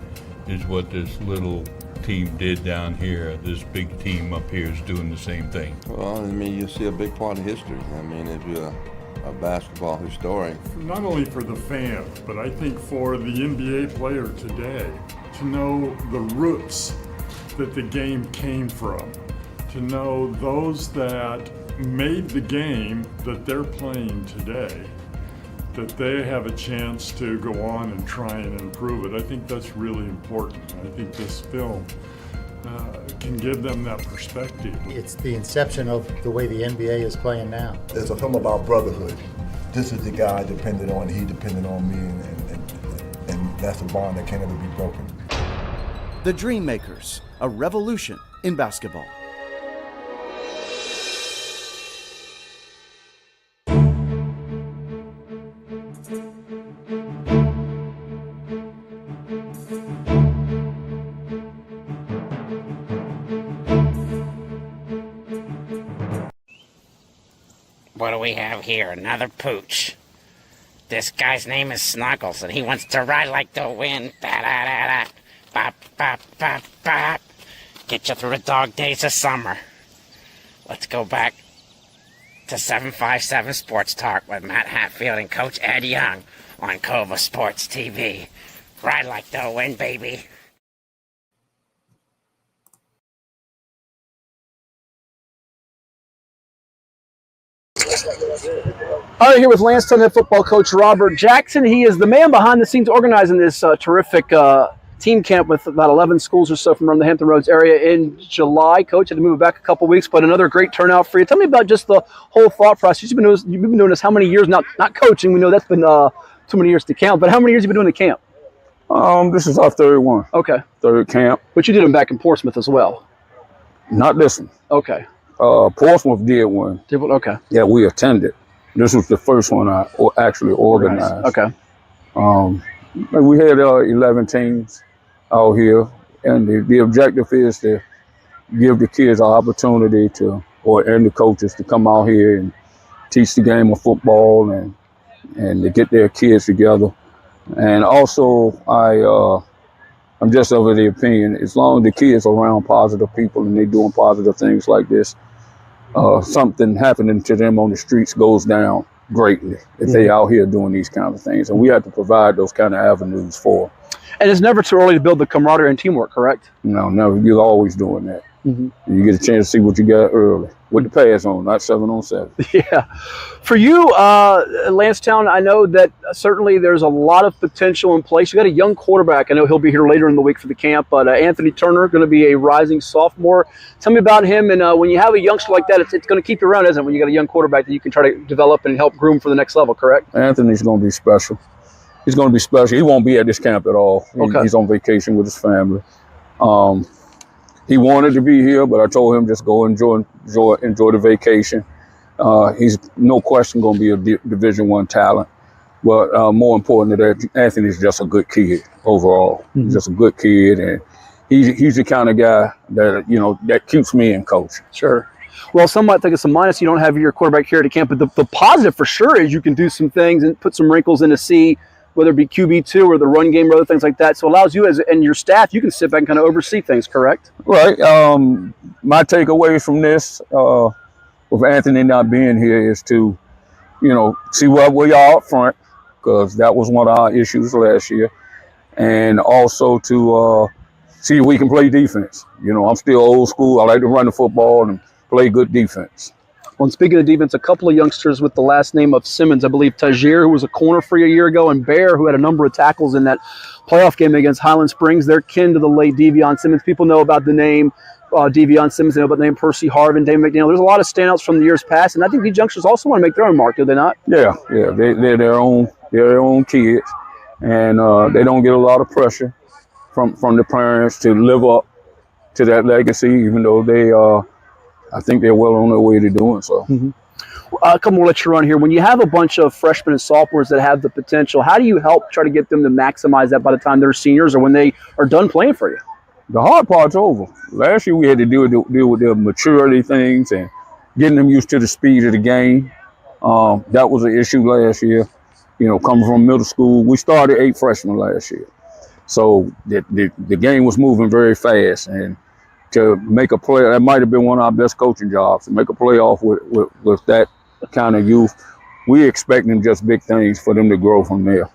is what this little team did down here. This big team up here is doing the same thing. Well, you see a big part of history. If you a basketball historian. Not only for the fans, but I think for the NBA player today, to know the roots that the game came from, to know those that made the game that they're playing today, that they have a chance to go on and try and improve it. I think that's really important. I think this film can give them that perspective. It's the inception of the way the NBA is playing now. It's a film about brotherhood. This is the guy I depended on, he depended on me, and that's a bond that can't ever be broken. The Dream Makers, a revolution in basketball. What do we have here? Another pooch. This guy's name is Snuggles, and he wants to ride like the wind. Ba-da-da-da. Bop, bop, bop, bop. Get you through the dog days of summer. Let's go back to 757 Sports Talk with Matt Hatfield and Coach Ed Young on Covil Sports TV. Ride like the wind, baby. All right, here with Lansdowne head football coach Robert Jackson. He is the man behind the scenes organizing this terrific team camp with about 11 schools or so from around the Hampton Roads area in July. Coach had to move it back a couple weeks, but another great turnout for you. Tell me about just the whole thought process. You've been doing this how many years now? Not coaching. We know that's been too many years to count, but how many years have you been doing the camp? This is our third one. Okay. Third camp. But you did them back in Portsmouth as well. Not this one. Okay. Portsmouth did one. Did one? Okay. Yeah, we attended. This was the first one I actually organized. Okay. We had 11 teams out here, and the objective is to give the kids an opportunity and the coaches to come out here and teach the game of football and to get their kids together. And also, I'm just of the opinion, as long as the kids are around positive people and they're doing positive things like this, something happening to them on the streets goes down greatly if they out here doing these kind of things. And we have to provide those kind of avenues for them. And it's never too early to build the camaraderie and teamwork, correct? No, never. You're always doing that. Mm-hmm. You get a chance to see what you got early with the pass on, not 7-on-7. Yeah. For you, Lansdowne, I know that certainly there's a lot of potential in place. You got a young quarterback. I know he'll be here later in the week for the camp, but Anthony Turner, going to be a rising sophomore. Tell me about him. And when you have a youngster like that, it's going to keep you around, isn't it? When you got a young quarterback that you can try to develop and help groom for the next level, correct? Anthony's going to be special. He's going to be special. He won't be at this camp at all. Okay. He's on vacation with his family. He wanted to be here, but I told him just go enjoy the vacation. He's no question going to be a Division I talent, but more important than that, Anthony's just a good kid overall. Mm-hmm. He's just a good kid, and he's the kind of guy that that keeps me in coaching. Sure. Well, some might think it's a minus. You don't have your quarterback here at the camp, but the positive for sure is you can do some things and put some wrinkles in to see whether it be QB2 or the run game or other things like that. So it allows you and your staff, you can sit back and kind of oversee things, correct? Right. My takeaway from this, with Anthony not being here, is to, see where we are up front, because that was one of our issues last year. And also to see if we can play defense. I'm still old school. I like to run the football and play good defense. Well, and speaking of defense, a couple of youngsters with the last name of Simmons, I believe Tajir, who was a corner for you a year ago, and Bear, who had a number of tackles in that playoff game against Highland Springs. They're kin to the late Devion Simmons. People know about the name Devion Simmons. They know about the name Percy Harvin, David McDaniel. There's a lot of standouts from the years past, and I think these youngsters also want to make their own mark, do they not? Yeah. They're their own kids, and they don't get a lot of pressure from the parents to live up to that legacy, even though I think they're well on their way to doing so. Mm-hmm. A couple more let you run here. When you have a bunch of freshmen and sophomores that have the potential, how do you help try to get them to maximize that by the time they're seniors or when they are done playing for you? The hard part's over. Last year we had to deal with their maturity things and getting them used to the speed of the game. That was an issue last year. Coming from middle school, we started 8 freshmen last year. So the game was moving very fast, and to make a play, that might have been one of our best coaching jobs, to make a playoff with that kind of youth. we expecting just big things for them to grow from there.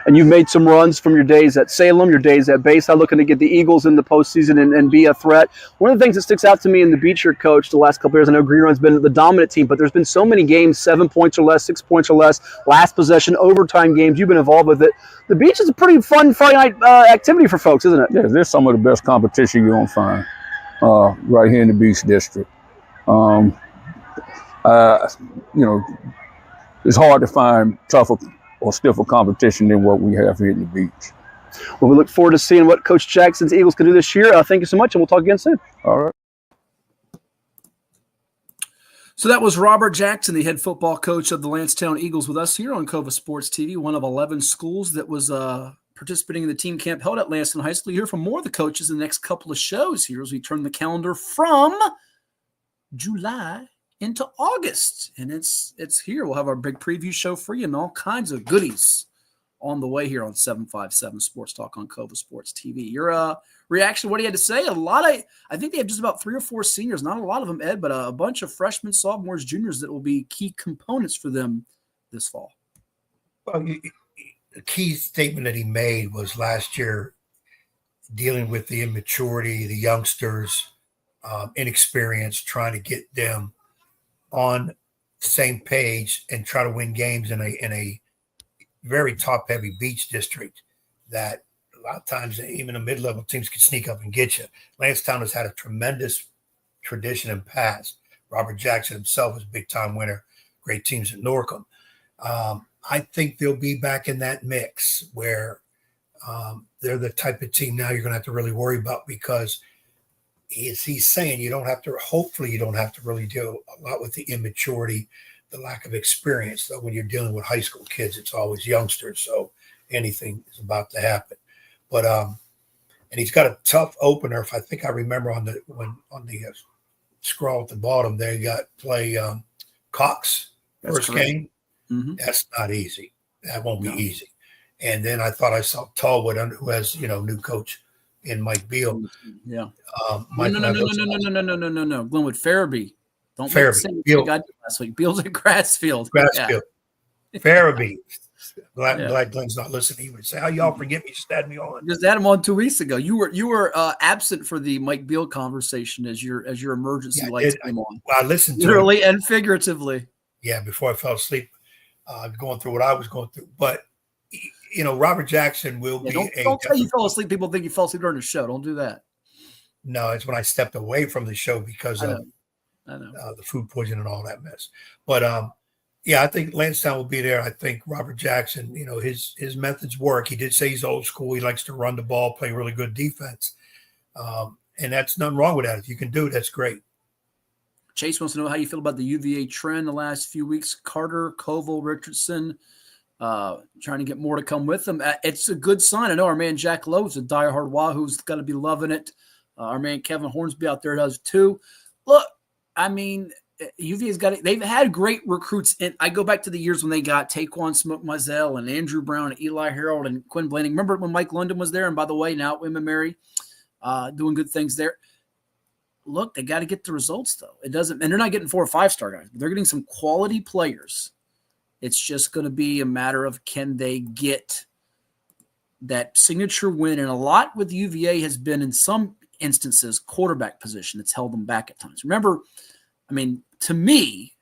And you've made some runs from your days at Salem, your days at Bayside, looking to get the Eagles in the postseason and be a threat. One of the things that sticks out to me in the Beecher coach the last couple of years, I know Green Run's been the dominant team, but there's been so many games, 7 points or less, 6 points or less, last possession, overtime games. You've been involved with it. The Beach is a pretty fun Friday night activity for folks, isn't it? Yeah, there's some of the best competition you're going to find right here in the Beach District. It's hard to find tougher or stiffer competition than what we have here in the Beach. Well, we look forward to seeing what Coach Jackson's Eagles can do this year. Thank you so much, and we'll talk again soon. All right. So that was Robert Jackson, the head football coach of the Lansdowne Eagles, with us here on Covil Sports TV, one of 11 schools that was participating in the team camp held at Lansdowne High School. You'll hear from more of the coaches in the next couple of shows here as we turn the calendar from July into August, and it's here. We'll have our big preview show for you and all kinds of goodies on the way here on 757 Sports Talk on Covil Sports TV. Your reaction, what do you have to say? I think they have just about 3 or 4 seniors, not a lot of them, Ed, but a bunch of freshmen, sophomores, juniors that will be key components for them this fall. Well, the key statement that he made was last year dealing with the immaturity, the youngsters, inexperience, trying to get them on the same page and try to win games in a very top-heavy Beach district that a lot of times even the mid-level teams can sneak up and get you. Lansdowne has had a tremendous tradition in past. Robert Jackson himself was a big-time winner, great teams at Norcom. I think they'll be back in that mix where they're the type of team now you're going to have to really worry about, because he's saying hopefully you don't have to really deal a lot with the immaturity, the lack of experience. Though when you're dealing with high school kids, it's always youngsters, so anything is about to happen. But and he's got a tough opener. If I think I remember on the scroll at the bottom there, you got play Cox first game. Mm-hmm. That's not easy. That won't be easy. And then I thought I saw Tallwood, who has new coach in Mike Beal. Yeah. No. Glenwood Farabee. Don't Farabee. Beal. I did last week. Beal's at Grassfield. Grassfield. Yeah. Farabee. Glad Glenn's not listening. He would say, "How y'all forget me? Just had me on." Just had him on 2 weeks ago. You were absent for the Mike Beal conversation as your emergency lights came on. Well, I listened to literally and figuratively. Yeah, before I fell asleep, going through what I was going through, but. Robert Jackson will be. Don't say you fell asleep. People think you fell asleep during the show. Don't do that. No, it's when I stepped away from the show because of the food poisoning and all that mess. But I think Lansdowne will be there. I think Robert Jackson, his methods work. He did say he's old school. He likes to run the ball, play really good defense, and that's nothing wrong with that. If you can do it, that's great. Chase wants to know how you feel about the UVA trend the last few weeks. Carter, Covil, Richardson. Trying to get more to come with them. It's a good sign. I know our man Jack Lowe's a diehard Wahoo's got to be loving it. Our man Kevin Hornsby out there does too. Look, I mean, UVA's got it. They've had great recruits. And I go back to the years when they got Taquan Smoke Mizell and Andrew Brown and Eli Harold and Quinn Blanning. Remember when Mike London was there? And by the way, now William Mary doing good things there. Look, they got to get the results though. It doesn't, and they're not getting 4 or 5-star guys. But they're getting some quality players. It's just going to be a matter of can they get that signature win. And a lot with UVA has been, in some instances, quarterback position that's held them back at times. Remember, I mean, to me,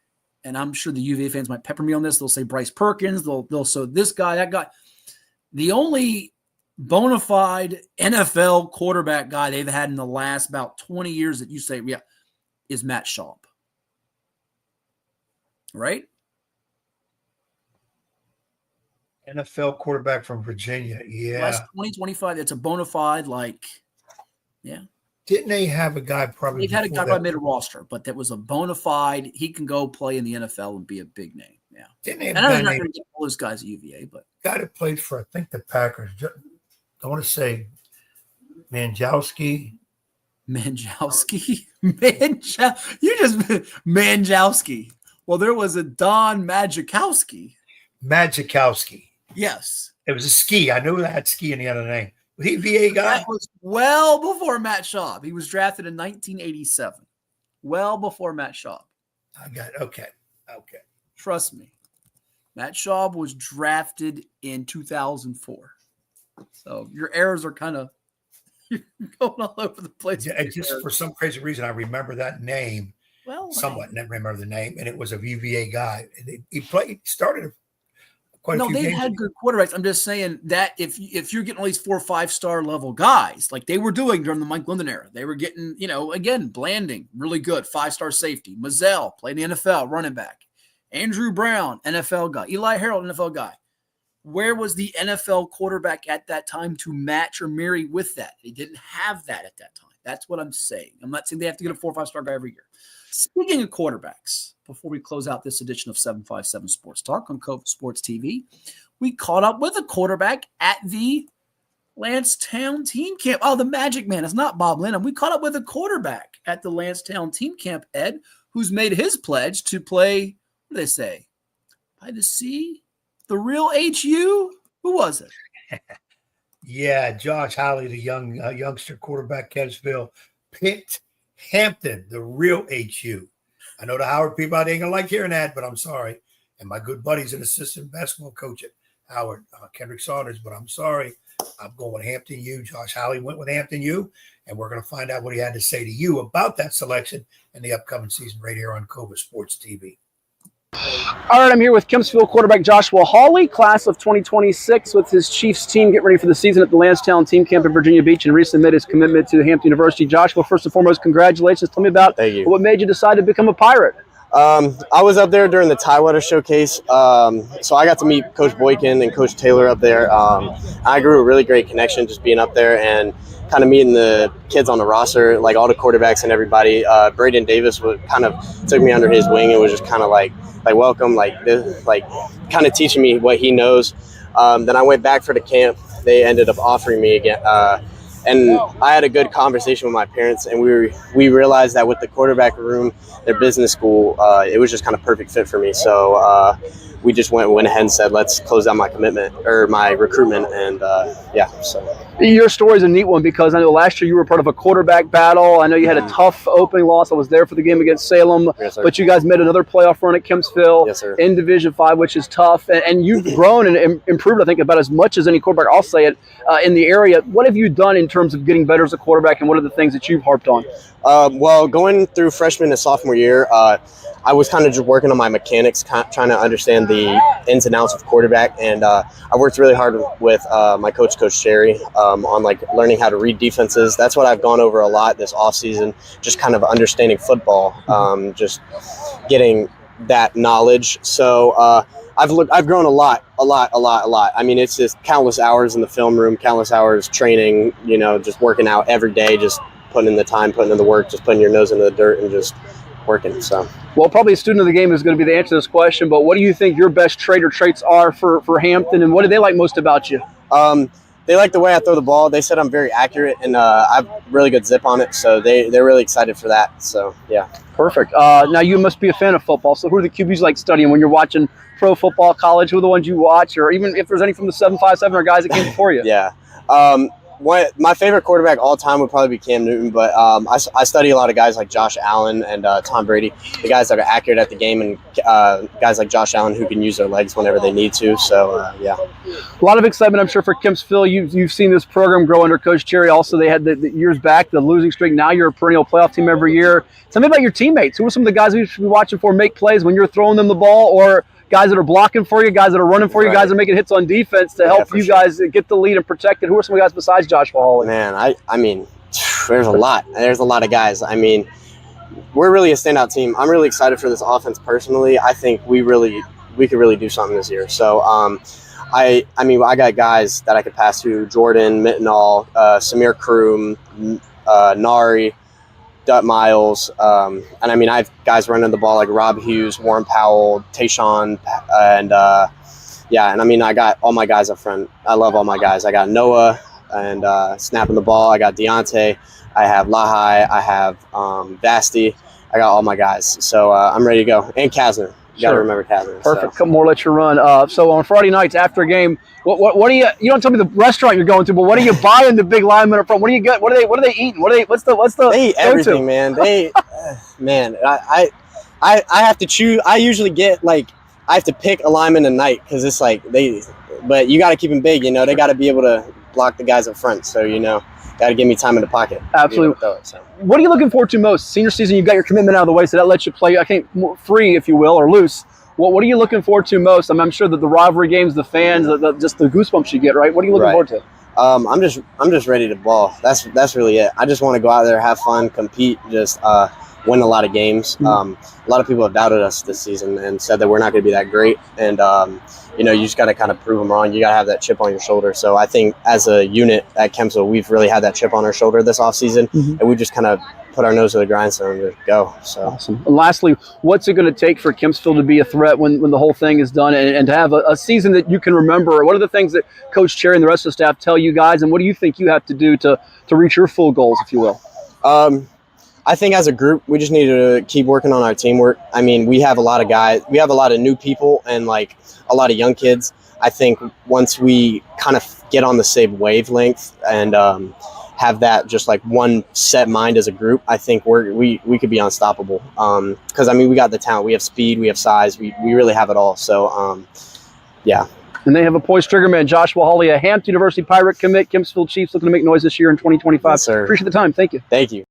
and I'm sure the UVA fans might pepper me on this, they'll say Bryce Perkins, they'll say this guy, that guy. The only bona fide NFL quarterback guy they've had in the last about 20 years that you say, yeah, is Matt Schaub. Right? NFL quarterback from Virginia. Yeah. Last 2025, it's a bona fide, yeah. Didn't they have a guy probably? They've had a guy that made a roster, but that was a bona fide. He can go play in the NFL and be a big name. Yeah. Didn't they have and I know they're not going to get all those guys at UVA, but. Guy that played for, I think, the Packers. I want to say Manjowski. Manjowski. Well, there was a Don Majikowski. Yes. It was a ski. I knew that had ski in the other name. Was he a VA guy? That was well before Matt Schaub. He was drafted in 1987. Well before Matt Schaub. I got it. Okay. Trust me. Matt Schaub was drafted in 2004. So your errors are kind of going all over the place. Yeah, just for some crazy reason, I remember that name. Well, somewhat never remember the name, and it was a UVA guy. He started quite a few games. No, they had good quarterbacks. I'm just saying that if you're getting at least 4 or 5-star level guys, like they were doing during the Mike Linden era, they were getting, again, Blanding, really good, 5-star safety. Mazzell, played in the NFL, running back. Andrew Brown, NFL guy. Eli Harold, NFL guy. Where was the NFL quarterback at that time to match or marry with that? They didn't have that at that time. That's what I'm saying. I'm not saying they have to get a 4 or 5-star guy every year. Speaking of quarterbacks, before we close out this edition of 757 Sports Talk on Covil Sports TV, we caught up with a quarterback at the Lansdowne team camp. Oh, the Magic Man. It's not Bob Lennon. We caught up with a quarterback at the Lansdowne team camp, Ed, who's made his pledge to play, what do they say, by the sea? The real HU? Who was it? Yeah, Josh Hawley, the youngster quarterback, Kempsville, picked Hampton, the real HU. I know the Howard people ain't going to like hearing that, but I'm sorry. And my good buddy's an assistant basketball coach at Howard, Kendrick Saunders, but I'm sorry. I'm going with Hampton U. Josh Hawley went with Hampton U, and we're going to find out what he had to say to you about that selection in the upcoming season right here on Covil Sports TV. All right, I'm here with Kempsville quarterback Joshua Hawley, class of 2026, with his Chiefs team getting ready for the season at the Lansdowne team camp in Virginia Beach, and recently made his commitment to Hampton University. Joshua, first and foremost, congratulations. Tell me about what made you decide to become a Pirate. I was up there during the Tidewater Showcase, so I got to meet Coach Boykin and Coach Taylor up there. I grew a really great connection just being up there and kind of meeting the kids on the roster, like all the quarterbacks and everybody. Braden Davis kind of took me under his wing and was just kind of like welcome, kind of teaching me what he knows. Then I went back for the camp. They ended up offering me again. And I had a good conversation with my parents, and we realized that with the quarterback room, their business school, it was just kind of perfect fit for me. So we just went ahead and said, let's close down my commitment or my recruitment. And so. Your story is a neat one because I know last year you were part of a quarterback battle. I know you had a tough opening loss. I was there for the game against Salem, but you guys made another playoff run at Kempsville in Division 5, which is tough. And you've grown and improved, I think, about as much as any quarterback, I'll say it, in the area. What have you done in terms of getting better as a quarterback, and what are the things that you've harped on? Well, going through freshman and sophomore year, I was kind of just working on my mechanics, trying to understand the ins and outs of quarterback. And I worked really hard with my coach, Coach Sherry, on learning how to read defenses. That's what I've gone over a lot this offseason, just kind of understanding football, just getting that knowledge. So I've grown a lot. I mean, it's just countless hours in the film room, countless hours training, just working out every day, just putting in the time, putting in the work, just putting your nose into the dirt and just working. So, well, probably a student of the game is going to be the answer to this question, but what do you think your best trait or traits are for Hampton, and what do they like most about you? They like the way I throw the ball. They said I'm very accurate, and I have really good zip on it, so they're really excited for that. So, yeah. Perfect. Now, you must be a fan of football, so who are the QBs you like studying when you're watching pro football, college? Who are the ones you watch, or even if there's any from the 757 or guys that came before you? Yeah. My favorite quarterback all time would probably be Cam Newton, but I study a lot of guys like Josh Allen and Tom Brady, the guys that are accurate at the game, and guys like Josh Allen who can use their legs whenever they need to. So, yeah. A lot of excitement, I'm sure, for Kempsville. You've seen this program grow under Coach Cherry. Also, they had the years back, the losing streak. Now you're a perennial playoff team every year. Tell me about your teammates. Who are some of the guys we should be watching for make plays when you're throwing them the ball, or guys that are blocking for you, guys that are running for you, guys that are making hits on defense to help you guys get the lead and protect it? Who are some of the guys besides Joshua Hawley? Man, I mean, there's a lot. There's a lot of guys. I mean, we're really a standout team. I'm really excited for this offense personally. I think we could really do something this year. So, I mean, I got guys that I could pass to: Jordan, Mittenall, Samir Kroom, Nari, Dutt Miles, and I mean, I have guys running the ball like Rob Hughes, Warren Powell, Tayshawn, and and I mean, I got all my guys up front. I love all my guys. I got Noah and snapping the ball. I got Deontay. I have Lahai. I have Vasty. I got all my guys. So I'm ready to go. And Kasner. You got to remember Kasner. Perfect. Come more, let you run. So on Friday nights after a game, what do you don't tell me the restaurant you're going to, but what are you buying the big linemen up front? What do you get? What are they eating? What's the They eat everything, man. They man, I have to choose. I usually get I have to pick a lineman tonight because it's like but you got to keep them big. You know, they got to be able to block the guys up front. So got to give me time in the pocket. Absolutely. What are you looking forward to most? Senior season, you got your commitment out of the way, so that lets you play, I think, more free, if you will, or loose. What are you looking forward to most? I'm sure that the rivalry games, the fans, just the goosebumps you get, right? What are you looking forward to? I'm just ready to ball. That's really it. I just want to go out there, have fun, compete, just win a lot of games. A lot of people have doubted us this season and said that we're not going to be that great. And you just got to kind of prove them wrong. You got to have that chip on your shoulder. So I think as a unit at Kempsville, we've really had that chip on our shoulder this offseason, and we just kind of put our nose to the grindstone and go. So awesome. And lastly, what's it going to take for Kempsville to be a threat when the whole thing is done and to have a season that you can remember? What are the things that Coach Cherry and the rest of the staff tell you guys, and what do you think you have to do to reach your full goals, if you will? I think as a group, we just need to keep working on our teamwork. I mean, we have a lot of guys. We have a lot of new people and, like, a lot of young kids. I think once we kind of get on the same wavelength and have that just like one set mind as a group, I think we could be unstoppable. Because I mean, we got the talent, we have speed, we have size, we really have it all. So yeah. And they have a poised trigger man, Joshua Hawley, a Hampton University Pirate commit. Kempsville Chiefs looking to make noise this year in 2025. Yes, sir. Appreciate the time. Thank you. Thank you.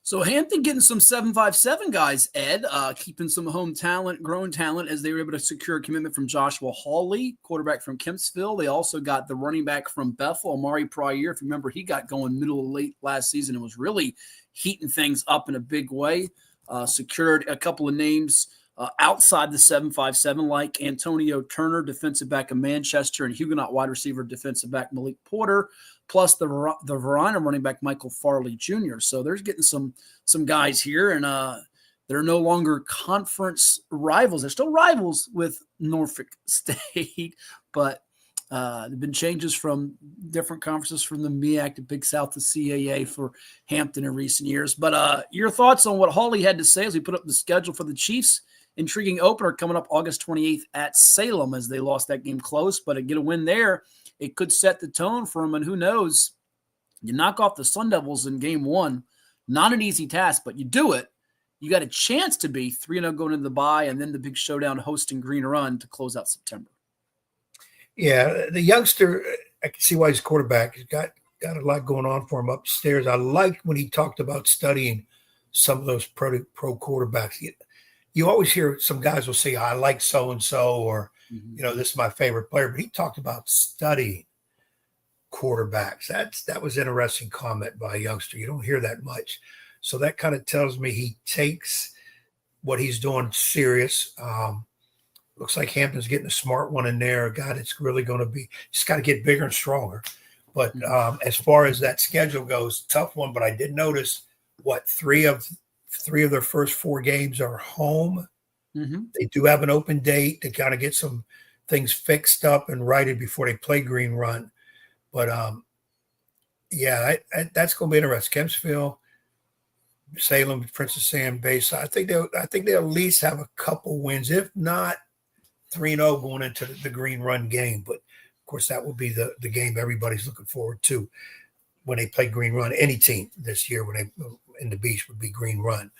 So Hampton getting some 757 guys, Ed, keeping some home talent, grown talent, as they were able to secure a commitment from Joshua Hawley, quarterback from Kempsville. They also got the running back from Bethel, Amari Pryor. If you remember, he got going middle of late last season and was really heating things up in a big way. Secured a couple of names outside the 757, like Antonio Turner, defensive back of Manchester, and Huguenot wide receiver, defensive back Malik Porter, plus the Verona running back Michael Farley Jr. So there's getting some guys here, and they're no longer conference rivals. They're still rivals with Norfolk State, but there have been changes from different conferences, from the MEAC to Big South to CAA for Hampton in recent years. But your thoughts on what Hawley had to say as we put up the schedule for the Chiefs? Intriguing opener coming up August 28th at Salem, as they lost that game close, but to get a win there, it could set the tone for them. And who knows, you knock off the Sun Devils in game one, not an easy task, but you do it. You got a chance to be 3-0 going into the bye, and then the big showdown hosting Green Run to close out September. Yeah, the youngster, I can see why he's quarterback. He's got a lot going on for him upstairs. I liked when he talked about studying some of those pro quarterbacks. You always hear some guys will say, I like so-and-so, or, this is my favorite player. But he talked about studying quarterbacks. That was an interesting comment by a youngster. You don't hear that much. So that kind of tells me he takes what he's doing serious. Looks like Hampton's getting a smart one in there, a guy that's really going to be – just got to get bigger and stronger. But as far as that schedule goes, tough one. But I did notice, three of their first 4 games are home. Mm-hmm. They do have an open date to kind of get some things fixed up and righted before they play Green Run. But, that's going to be interesting. Kempsville, Salem, Princess Anne, Bayside. I think they'll at least have a couple wins, if not 3-0 going into the Green Run game. But, of course, that will be the game everybody's looking forward to when they play Green Run. Any team this year when they in the Beach would be Green Run.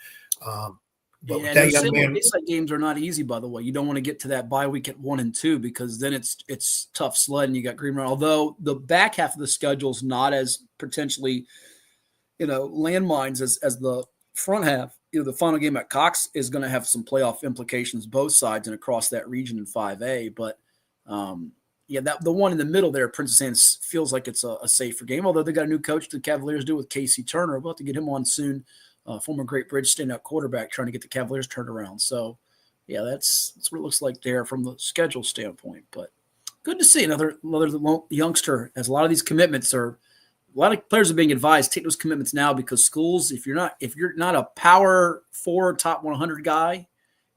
But that young man, games are not easy, by the way. You don't want to get to that bye week at 1 and 2, because then it's tough sledding. You got Green Run. Although the back half of the schedule is not as potentially, landmines as the front half. The final game at Cox is going to have some playoff implications, both sides and across that region in 5A. But the one in the middle there, Princess Anne, feels like it's a safer game. Although they got a new coach, the Cavaliers do, with Casey Turner. We'll have to get him on soon. Former Great Bridge standout quarterback, trying to get the Cavaliers turned around. So, that's what it looks like there from the schedule standpoint. But good to see another youngster, as a lot of these commitments are. A lot of players are being advised, take those commitments now, because schools, if you're not a power 4 top 100 guy,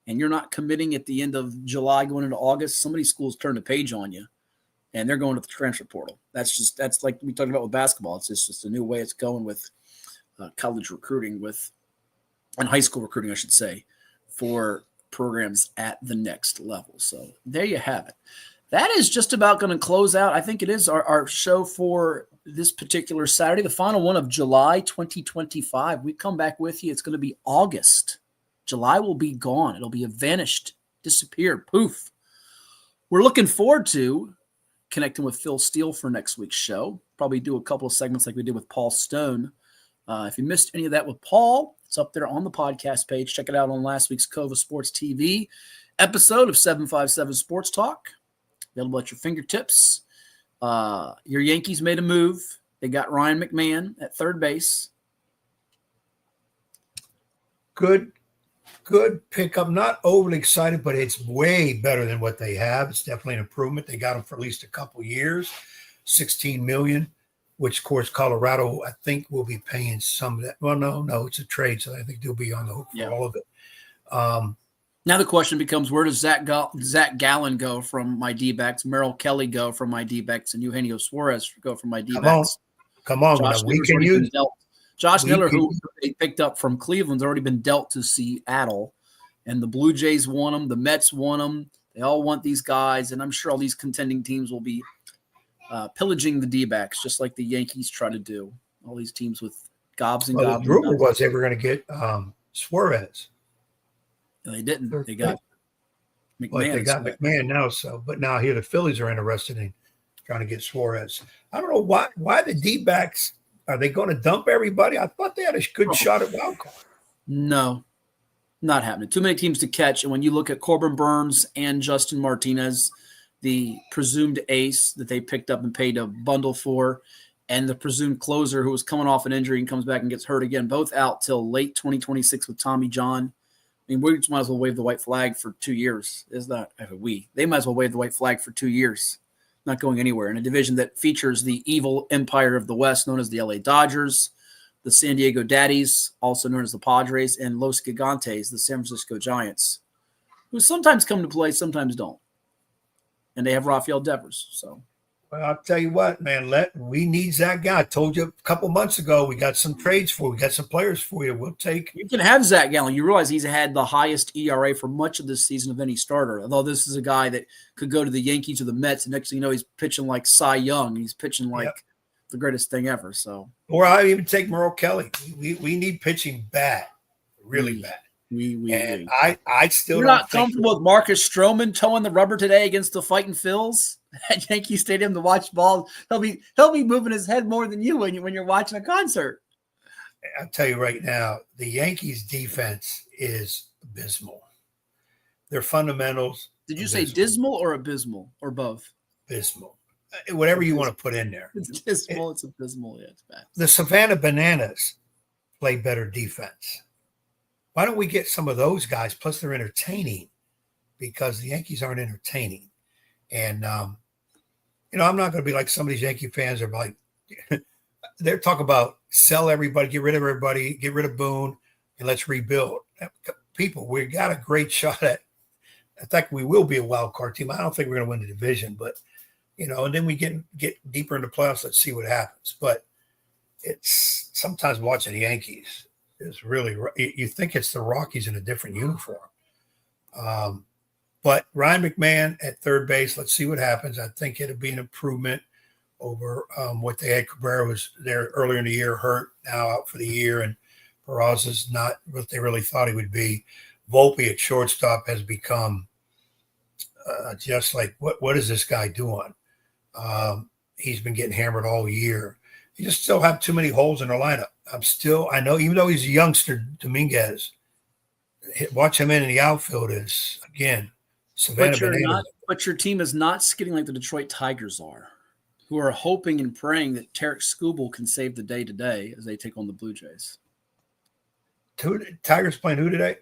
and you're not committing at the end of July going into August, some of these schools turn the page on you, and they're going to the transfer portal. That's like we talked about with basketball. It's just a new way it's going with college recruiting, and high school recruiting, I should say, for programs at the next level. So there you have it. That is just about going to close out. I think it is our show for this particular Saturday, the final one of July 2025. We come back with you. It's going to be August. July will be gone. It'll be a vanished disappeared. Poof. We're looking forward to connecting with Phil Steele for next week's show. Probably do a couple of segments like we did with Paul Stone. If you missed any of that with Paul, it's up there on the podcast page. Check it out on last week's Covil Sports TV episode of 757 Sports Talk. Available at your fingertips. Your Yankees made a move. They got Ryan McMahon at third base. Good pickup. Not overly excited, but it's way better than what they have. It's definitely an improvement. They got him for at least a couple years, $16 million, which of course Colorado I think will be paying some of that. Well, no, it's a trade, so I think they'll be on the hook for all of it. Now the question becomes, where does Zach Gallen go from my D-backs, Merrill Kelly go from my D-backs, and Eugenio Suarez go from my D-backs? Come on. Josh Miller, who they picked up from Cleveland, has already been dealt to Seattle, and the Blue Jays want him. The Mets want him. They all want these guys, and I'm sure all these contending teams will be pillaging the D-backs, just like the Yankees try to do. All these teams with gobs and gobs. The rumor was they were going to get Suarez. No, they didn't. They got McMahon. But they got McMahon now, but now here the Phillies are interested in trying to get Suarez. I don't know why the D-backs. Are they going to dump everybody? I thought they had a good shot at wild card. No, not happening. Too many teams to catch. And when you look at Corbin Burns and Justin Martinez, the presumed ace that they picked up and paid a bundle for, and the presumed closer who was coming off an injury and comes back and gets hurt again, both out till late 2026 with Tommy John. I mean, we might as well wave the white flag for 2 years. They might as well wave the white flag for 2 years. Not going anywhere in a division that features the evil empire of the West, known as the LA Dodgers, the San Diego Daddies, also known as the Padres, and Los Gigantes, the San Francisco Giants, who sometimes come to play, sometimes don't. And they have Rafael Devers. So, well, I'll tell you what, man, we need Zach Gallen. I told you a couple months ago, we got some trades for you. We got some players for you. We'll take. You can have Zach Gallen. You realize he's had the highest ERA for much of this season of any starter, although this is a guy that could go to the Yankees or the Mets, and next thing you know, he's pitching like Cy Young. He's pitching like the greatest thing ever. So, or I even take Merrill Kelly. We need pitching bad, really bad. I still You're not comfortable with Marcus Stroman towing the rubber today against the Fighting Phils at Yankee Stadium to watch ball. He'll be moving his head more than you when you're watching a concert. I'll tell you right now, the Yankees defense is abysmal. Their fundamentals. Did you say dismal or abysmal or both? Abysmal. Whatever you want to put in there. It's dismal. It's abysmal. Yeah, it's bad. The Savannah Bananas play better defense. Why don't we get some of those guys? Plus, they're entertaining because the Yankees aren't entertaining. And, I'm not going to be like some of these Yankee fans are like, they're talking about sell everybody, get rid of everybody, get rid of Boone, and let's rebuild. People, we got a great shot at. I think we will be a wild card team. I don't think we're going to win the division, but, and then we get deeper into playoffs. Let's see what happens. But it's sometimes watching the Yankees is really, you think it's the Rockies in a different uniform. But Ryan McMahon at third base, let's see what happens. I think it'll be an improvement over what they had. Cabrera was there earlier in the year, hurt, now out for the year, and Peraza's not what they really thought he would be. Volpe at shortstop has become just like, what is this guy doing? He's been getting hammered all year. You just still have too many holes in their lineup. I know, even though he's a youngster, Dominguez, watch him in the outfield is, again, Savannah. But your team is not skidding like the Detroit Tigers are, who are hoping and praying that Tarek Skubal can save the day today as they take on the Blue Jays. Tigers playing who today?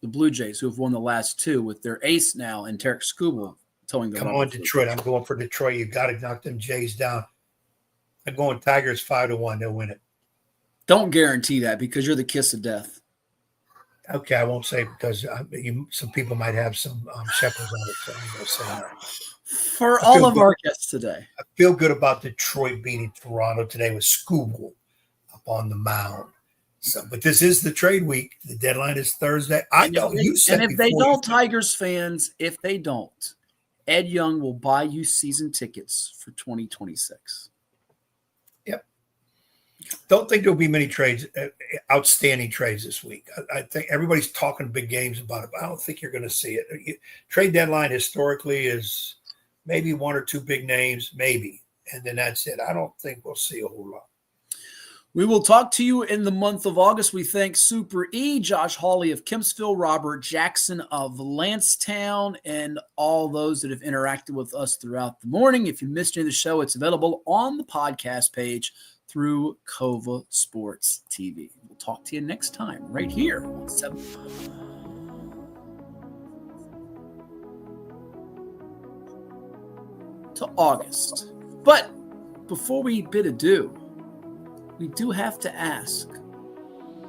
The Blue Jays, who have won the last two with their ace now and Tarek Skubal towing the Come on, Detroit. I'm going for Detroit. You got to knock them Jays down. I'm going Tigers 5-1. They'll win it. Don't guarantee that because you're the kiss of death. Okay, I won't say because some people might have some shepherds on it. So I'm going to say that. For all of our guests today. I feel good about Detroit beating Toronto today with Skubal up on the mound. So, but this is the trade week. The deadline is Thursday. I know you said. And if they don't, Tigers fans, if they don't, Ed Young will buy you season tickets for 2026. Yep. Don't think there'll be many trades, outstanding trades this week. I think everybody's talking big games about it, but I don't think you're going to see it. Trade deadline historically is maybe one or two big names, maybe, and then that's it. I don't think we'll see a whole lot. We will talk to you in the month of August. We thank Super E, Josh Hawley of Kempsville, Robert Jackson of Lancetown, and all those that have interacted with us throughout the morning. If you missed any of the show, it's available on the podcast page through Covil Sports TV. We'll talk to you next time right here on 7. To August. But before we bid adieu, we do have to ask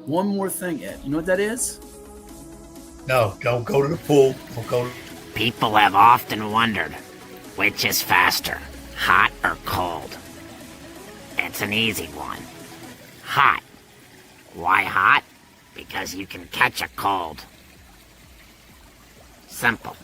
one more thing, Ed. You know what that is? No, don't go to the pool. Don't go. People have often wondered, which is faster, hot or cold? It's an easy one. Hot. Why hot? Because you can catch a cold. Simple.